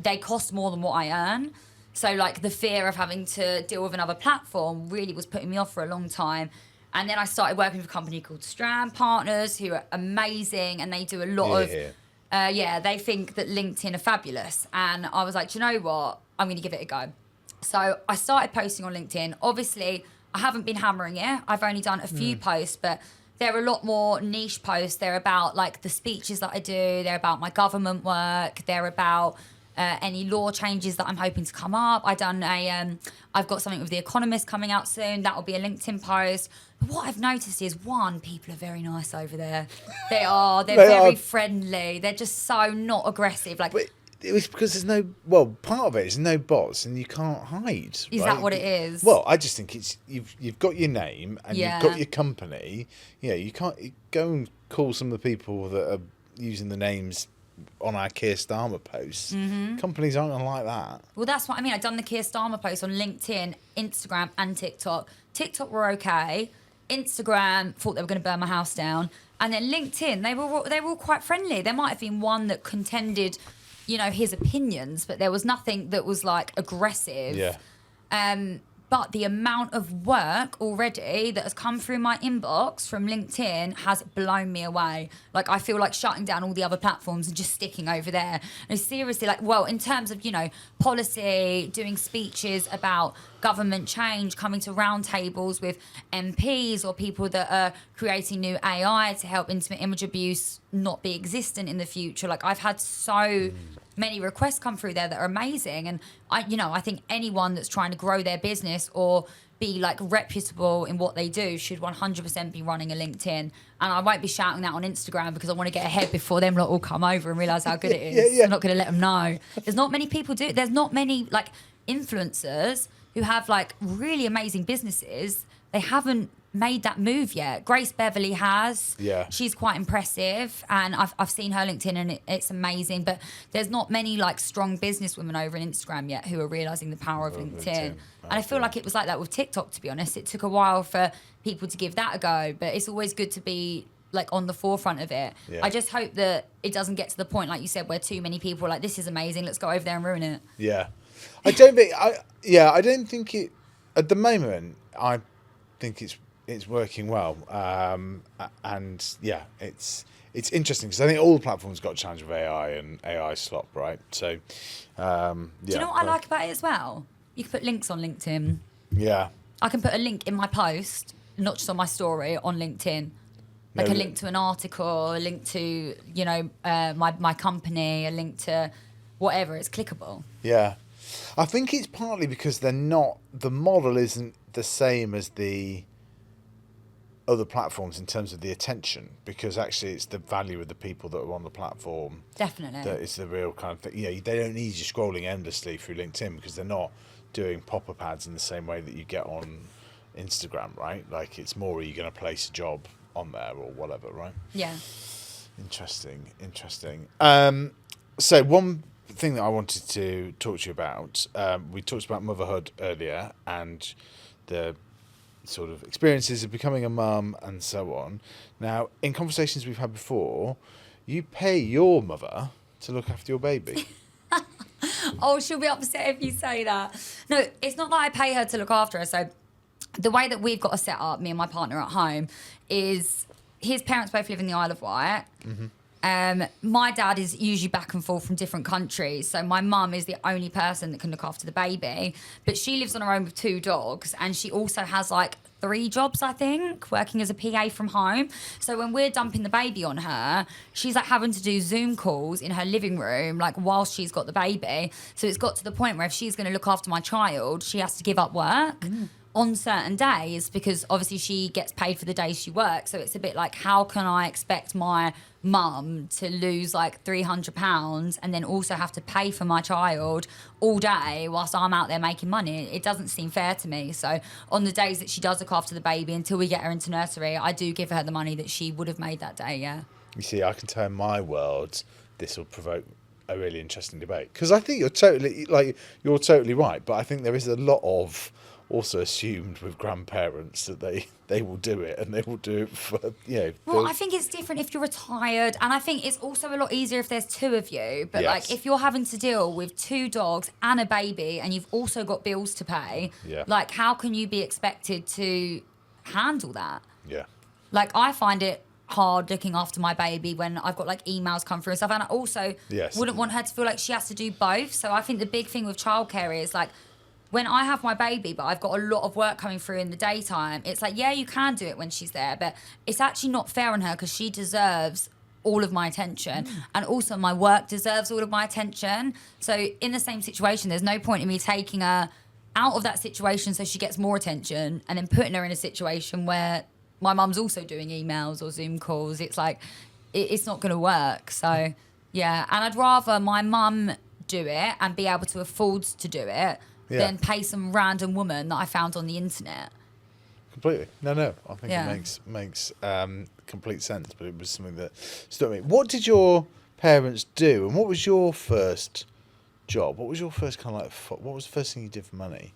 they cost more than what I earn. So like the fear of having to deal with another platform really was putting me off for a long time. And then I started working with a company called Strand Partners, who are amazing, and they do a lot of... they think that LinkedIn are fabulous. And I was like, do you know what? I'm going to give it a go. So I started posting on LinkedIn. Obviously, I haven't been hammering it. I've only done a few posts, but they're a lot more niche posts. They're about, like, the speeches that I do. They're about my government work. They're about... any law changes that I'm hoping to come up. I've got something with The Economist coming out soon. That will be a LinkedIn post. But what I've noticed is, one, people are very nice over there. They are. They're very friendly. They're just so not aggressive. Like, But it was because there's no... Well, part of it is no bots and you can't hide. Is that what it is? Well, I just think it's... You've got your name and Yeah. you've got your company. You can't go and call some of the people that are using the names... on our Keir Starmer posts. Companies aren't gonna like that. Well, that's what I mean. I've done the Keir Starmer post on LinkedIn, Instagram, and TikTok. TikTok were okay. Instagram thought they were going to burn my house down, and then LinkedIn, they were all quite friendly. There might have been one that contended, his opinions, but there was nothing that was like aggressive. Yeah. But the amount of work already that has come through my inbox from LinkedIn has blown me away. Like, I feel like shutting down all the other platforms and just sticking over there. And seriously, in terms of, policy, doing speeches about government change, coming to roundtables with MPs or people that are creating new AI to help intimate image abuse not be existent in the future. Like, I've had so... many requests come through there that are amazing, and I think anyone that's trying to grow their business or be like reputable in what they do should 100% be running a LinkedIn. And I won't be shouting that on Instagram because I want to get ahead before them lot all come over and realise how good it is. Yeah. I'm not going to let them know. There's not many people do it. There's not many like influencers who have like really amazing businesses. They haven't made that move yet. Grace Beverly has. Yeah. She's quite impressive, and I've seen her LinkedIn and it's amazing, but there's not many like strong business women over on Instagram yet who are realising the power of LinkedIn. And I feel like it was like that with TikTok, to be honest. It took a while for people to give that a go, but it's always good to be like on the forefront of it. Yeah. I just hope that it doesn't get to the point, like you said, where too many people are like, this is amazing, let's go over there and ruin it. Yeah. I don't think it... At the moment, I think it's working well, and yeah, it's interesting because I think all the platforms got a challenge with AI and AI slop, right? So, Do you know what I like about it as well? You can put links on LinkedIn. Yeah, I can put a link in my post, not just on my story, on LinkedIn. Like a link to an article, a link to my company, a link to whatever. It's clickable. yeah. I think it's partly because the model isn't the same as the other platforms in terms of the attention, because actually it's the value of the people that are on the platform Definitely. that is the real kind of thing. You know, they don't need you scrolling endlessly through LinkedIn because they're not doing pop-up ads in the same way that you get on Instagram, right? Like, it's more, are you going to place a job on there or whatever, right? Yeah. Interesting. So one thing that I wanted to talk to you about, we talked about motherhood earlier and the sort of experiences of becoming a mum and so on. Now, in conversations we've had before, you pay your mother to look after your baby. Oh, she'll be upset if you say that. No, it's not that I pay her to look after her. So the way that we've got to set up, me and my partner at home, is his parents both live in the Isle of Wight. My dad is usually back and forth from different countries, so my mum is the only person that can look after the baby. But she lives on her own with 2 dogs, and she also has like 3 jobs, I think, working as a PA from home. So when we're dumping the baby on her, she's like having to do Zoom calls in her living room, like whilst she's got the baby. So it's got to the point where if she's going to look after my child, she has to give up work on certain days, because obviously she gets paid for the days she works. So it's a bit like, how can I expect my mum to lose like £300 and then also have to pay for my child all day whilst I'm out there making money? It doesn't seem fair to me. So on the days that she does look after the baby until we get her into nursery, I do give her the money that she would have made that day. Yeah. You see, I can tell in my world this will provoke a really interesting debate, because I think you're totally right, but I think there is a lot of also assumed with grandparents that they will do it, and they will do it for, you know. Well, I think it's different if you're retired, and I think it's also a lot easier if there's 2 of you. But Yes. like, if you're having to deal with 2 dogs and a baby, and you've also got bills to pay, Yeah. like, how can you be expected to handle that? Yeah. Like, I find it hard looking after my baby when I've got like emails come through and stuff, and I also Yes. wouldn't want her to feel like she has to do both. So I think the big thing with childcare is like, when I have my baby, but I've got a lot of work coming through in the daytime, it's like, yeah, you can do it when she's there, but it's actually not fair on her, because she deserves all of my attention. And also my work deserves all of my attention. So in the same situation, there's no point in me taking her out of that situation so she gets more attention and then putting her in a situation where my mum's also doing emails or Zoom calls. It's like, it's not going to work. So, yeah. And I'd rather my mum do it and be able to afford to do it than pay some random woman that I found on the internet. Completely. No. I think it makes complete sense, but it was something that stood me. What did your parents do, and what was your first job? What was your first kind of like? What was the first thing you did for money?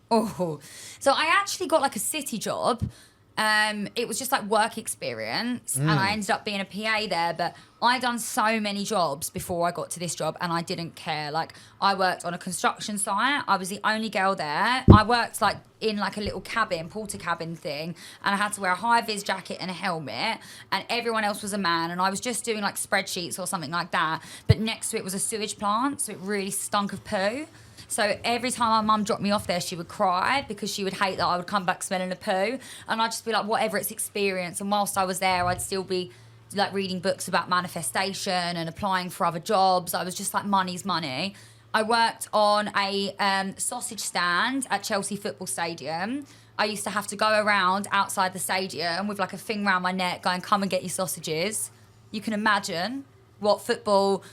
Oh, so I actually got like a city job. It was just like work experience, and I ended up being a PA there, but I done so many jobs before I got to this job, and I didn't care. Like, I worked on a construction site. I was the only girl there. I worked like in like a little cabin, porter cabin thing, and I had to wear a high-vis jacket and a helmet, and everyone else was a man, and I was just doing like spreadsheets or something like that, but next to it was a sewage plant, so it really stunk of poo. So every time my mum dropped me off there, she would cry because she would hate that I would come back smelling a poo. And I'd just be like, whatever, it's experience. And whilst I was there, I'd still be like reading books about manifestation and applying for other jobs. I was just like, money's money. I worked on a sausage stand at Chelsea Football Stadium. I used to have to go around outside the stadium with like a thing around my neck going, come and get your sausages. You can imagine what football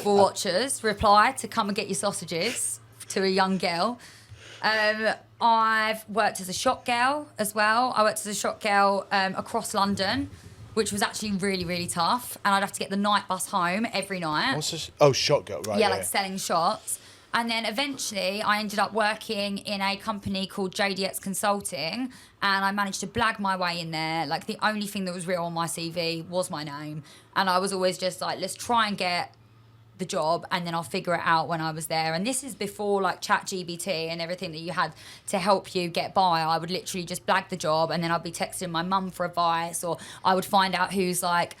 watchers reply to come and get your sausages to a young girl. I've worked as a shop girl as well. I worked as a shop girl across London, which was actually really, really tough. And I'd have to get the night bus home every night. What's this? Oh, shot girl, right? Yeah, like selling shots. And then eventually I ended up working in a company called JDX Consulting, and I managed to blag my way in there. Like, the only thing that was real on my CV was my name. And I was always just like, let's try and get the job, and then I'll figure it out when I was there. And this is before like ChatGPT and everything that you had to help you get by. I would literally just blag the job, and then I'd be texting my mum for advice, or I would find out who's like,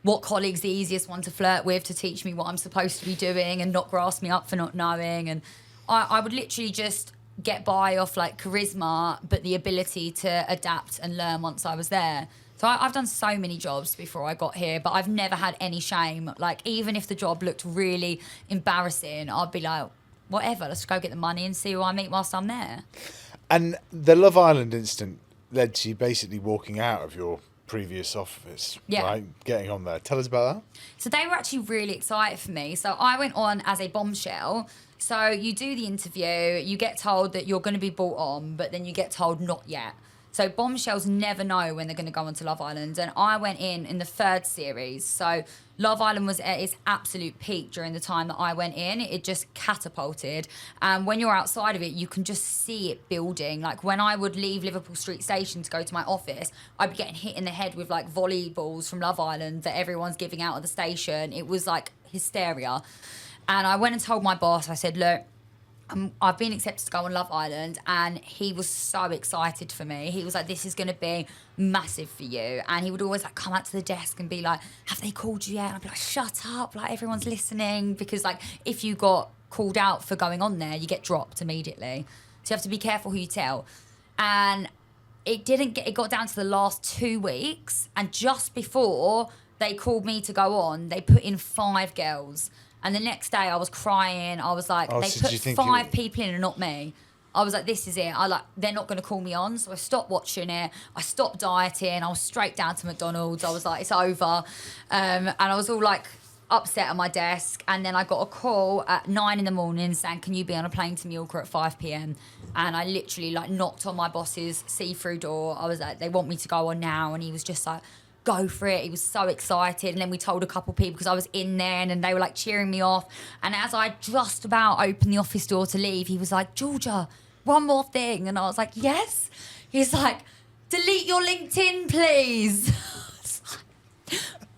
what colleague's the easiest one to flirt with to teach me what I'm supposed to be doing and not grass me up for not knowing. And I would literally just get by off like charisma, but the ability to adapt and learn once I was there. So I've done so many jobs before I got here, but I've never had any shame. Like, even if the job looked really embarrassing, I'd be like, whatever, let's go get the money and see who I meet whilst I'm there. And the Love Island incident led to you basically walking out of your previous office, Yeah. right? Getting on there. Tell us about that. So they were actually really excited for me. So I went on as a bombshell. So you do the interview, you get told that you're going to be brought on, but then you get told not yet. So bombshells never know when they're going to go onto Love Island. And I went in the third series. So Love Island was at its absolute peak during the time that I went in. It just catapulted. And when you're outside of it, you can just see it building. Like when I would leave Liverpool Street Station to go to my office, I'd be getting hit in the head with like volleyballs from Love Island that everyone's giving out at the station. It was like hysteria. And I went and told my boss, I said, look, I've been accepted to go on Love Island, and he was so excited for me. He was like, this is going to be massive for you. And he would always like come out to the desk and be like, have they called you yet? And I'd be like, shut up, like everyone's listening. Because like if you got called out for going on there, you get dropped immediately. So you have to be careful who you tell. And it got down to the last 2 weeks, and just before they called me to go on, they put in 5 girls. And the next day I was crying. I was like, they so put 5 people in and not me. I was like, this is it. They're not going to call me on. So I stopped watching it. I stopped dieting. I was straight down to McDonald's. I was like, it's over. And I was all like upset at my desk. And then I got a call at 9 a.m. saying, can you be on a plane to Mallorca at 5 p.m? And I literally like knocked on my boss's see-through door. I was like, they want me to go on now. And he was just like, go for it. He was so excited. And then we told a couple people because I was in there, and then they were like cheering me off. And as I just about opened the office door to leave, he was like, Georgia, one more thing. And I was like, yes. He's like, delete your LinkedIn, please.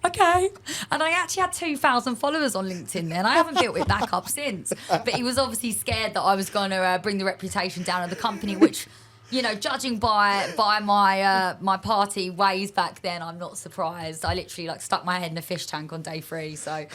Okay. And I actually had 2,000 followers on LinkedIn then. I haven't built it back up since. But he was obviously scared that I was going to bring the reputation down of the company, which, you know, judging by my party ways back then, I'm not surprised. I literally like stuck my head in a fish tank on day 3. So,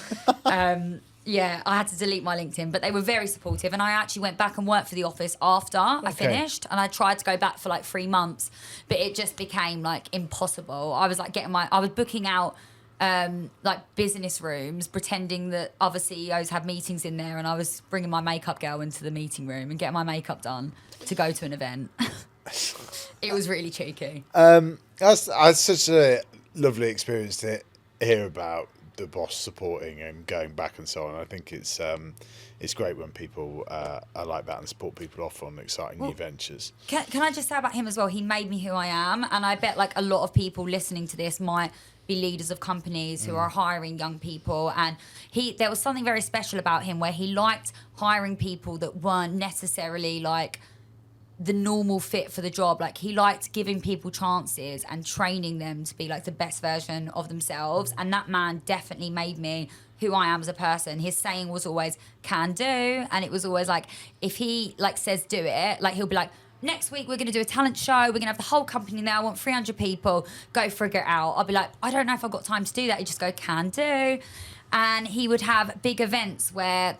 yeah, I had to delete my LinkedIn. But they were very supportive. And I actually went back and worked for the office after I finished. And I tried to go back for like 3 months. But it just became like impossible. I was like I was booking out like business rooms, pretending that other CEOs had meetings in there, and I was bringing my makeup girl into the meeting room and getting my makeup done to go to an event. It was really cheeky. That's such a lovely experience to hear about the boss supporting and going back and so on. I think it's great when people are like that and support people off on exciting new ventures. Can I just say about him as well? He made me who I am, and I bet like a lot of people listening to this might be leaders of companies who are hiring young people, and there was something very special about him where he liked hiring people that weren't necessarily like the normal fit for the job. Like he liked giving people chances and training them to be like the best version of themselves, and that man definitely made me who I am as a person. His saying was always can do, and it was always like if he like says do it, like he'll be like, next week we're going to do a talent show, we're going to have the whole company there, I want 300 people, go figure it out. I'll be like, I don't know if I've got time to do that. He'd just go, can do. And he would have big events where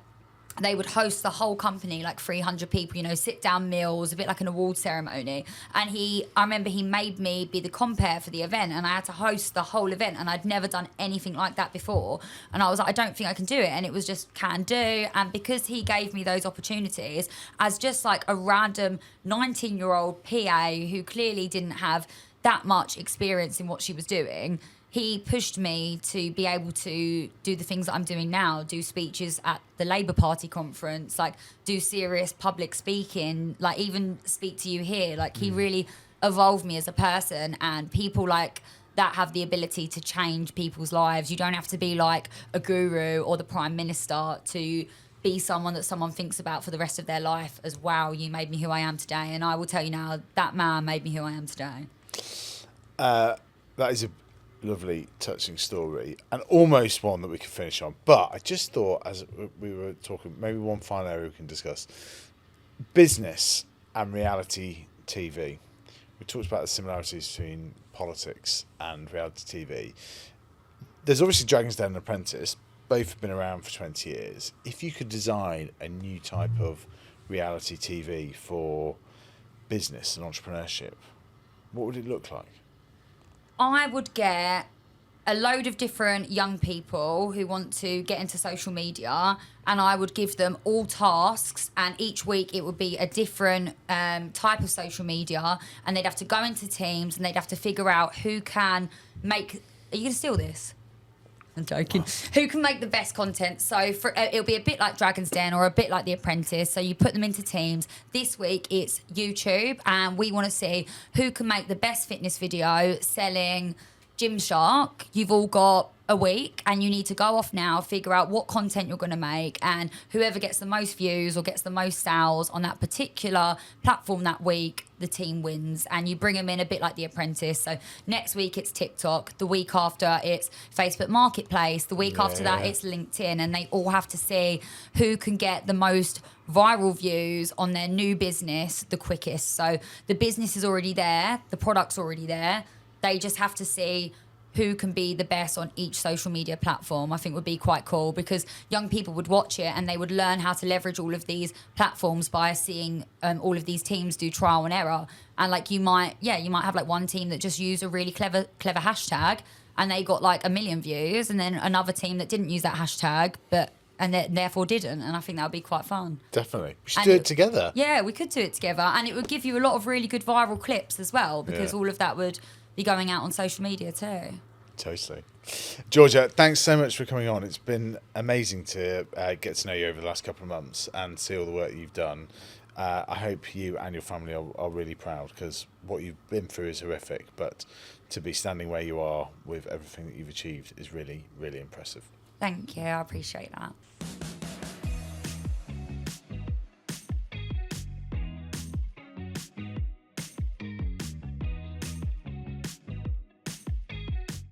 they would host the whole company, like 300 people, you know, sit down meals, a bit like an award ceremony. And I remember he made me be the compere for the event, and I had to host the whole event, and I'd never done anything like that before. And I was like, I don't think I can do it. And it was just can do. And because he gave me those opportunities as just like a random 19-year-old PA who clearly didn't have that much experience in what she was doing, he pushed me to be able to do the things that I'm doing now, do speeches at the Labour Party conference, like do serious public speaking, like even speak to you here. Like he really evolved me as a person, and people like that have the ability to change people's lives. You don't have to be like a guru or the Prime Minister to be someone that someone thinks about for the rest of their life as, wow, you made me who I am today. And I will tell you now, that man made me who I am today. That is a lovely, touching story, and almost one that we could finish on. But I just thought, as we were talking, maybe one final area we can discuss: business and reality TV. We talked about the similarities between politics and reality TV. There's obviously Dragon's Den and Apprentice. Both have been around for 20 years. If you could design a new type of reality TV for business and entrepreneurship, what would it look like? I would get a load of different young people who want to get into social media, and I would give them all tasks, and each week it would be a different type of social media, and they'd have to go into teams and they'd have to figure out who can make... Are you going to steal this? I'm joking. Who can make the best content? So it'll be a bit like Dragon's Den or a bit like The Apprentice. So you put them into teams. This week it's YouTube, and we want to see who can make the best fitness video selling Gymshark. You've all got a week, and you need to go off now, figure out what content you're going to make, and whoever gets the most views or gets the most sales on that particular platform that week, the team wins. And you bring them in a bit like The Apprentice. So next week it's TikTok, the week after it's Facebook Marketplace, the week after that it's LinkedIn, and they all have to see who can get the most viral views on their new business the quickest. So the business is already there, the product's already there. They just have to see who can be the best on each social media platform. I think would be quite cool, because young people would watch it and they would learn how to leverage all of these platforms by seeing all of these teams do trial and error. And like you might have like one team that just used a really clever hashtag and they got like 1 million views, and then another team that didn't use that hashtag and therefore didn't. And I think that would be quite fun. Definitely. We should do it together. Yeah, we could do it together. And it would give you a lot of really good viral clips as well, because all of that would be going out on social media too. Totally. Georgia, thanks so much for coming on. It's been amazing to get to know you over the last couple of months and see all the work you've done. I hope you and your family are really proud, because what you've been through is horrific, but to be standing where you are with everything that you've achieved is really, really impressive. Thank you. I appreciate that.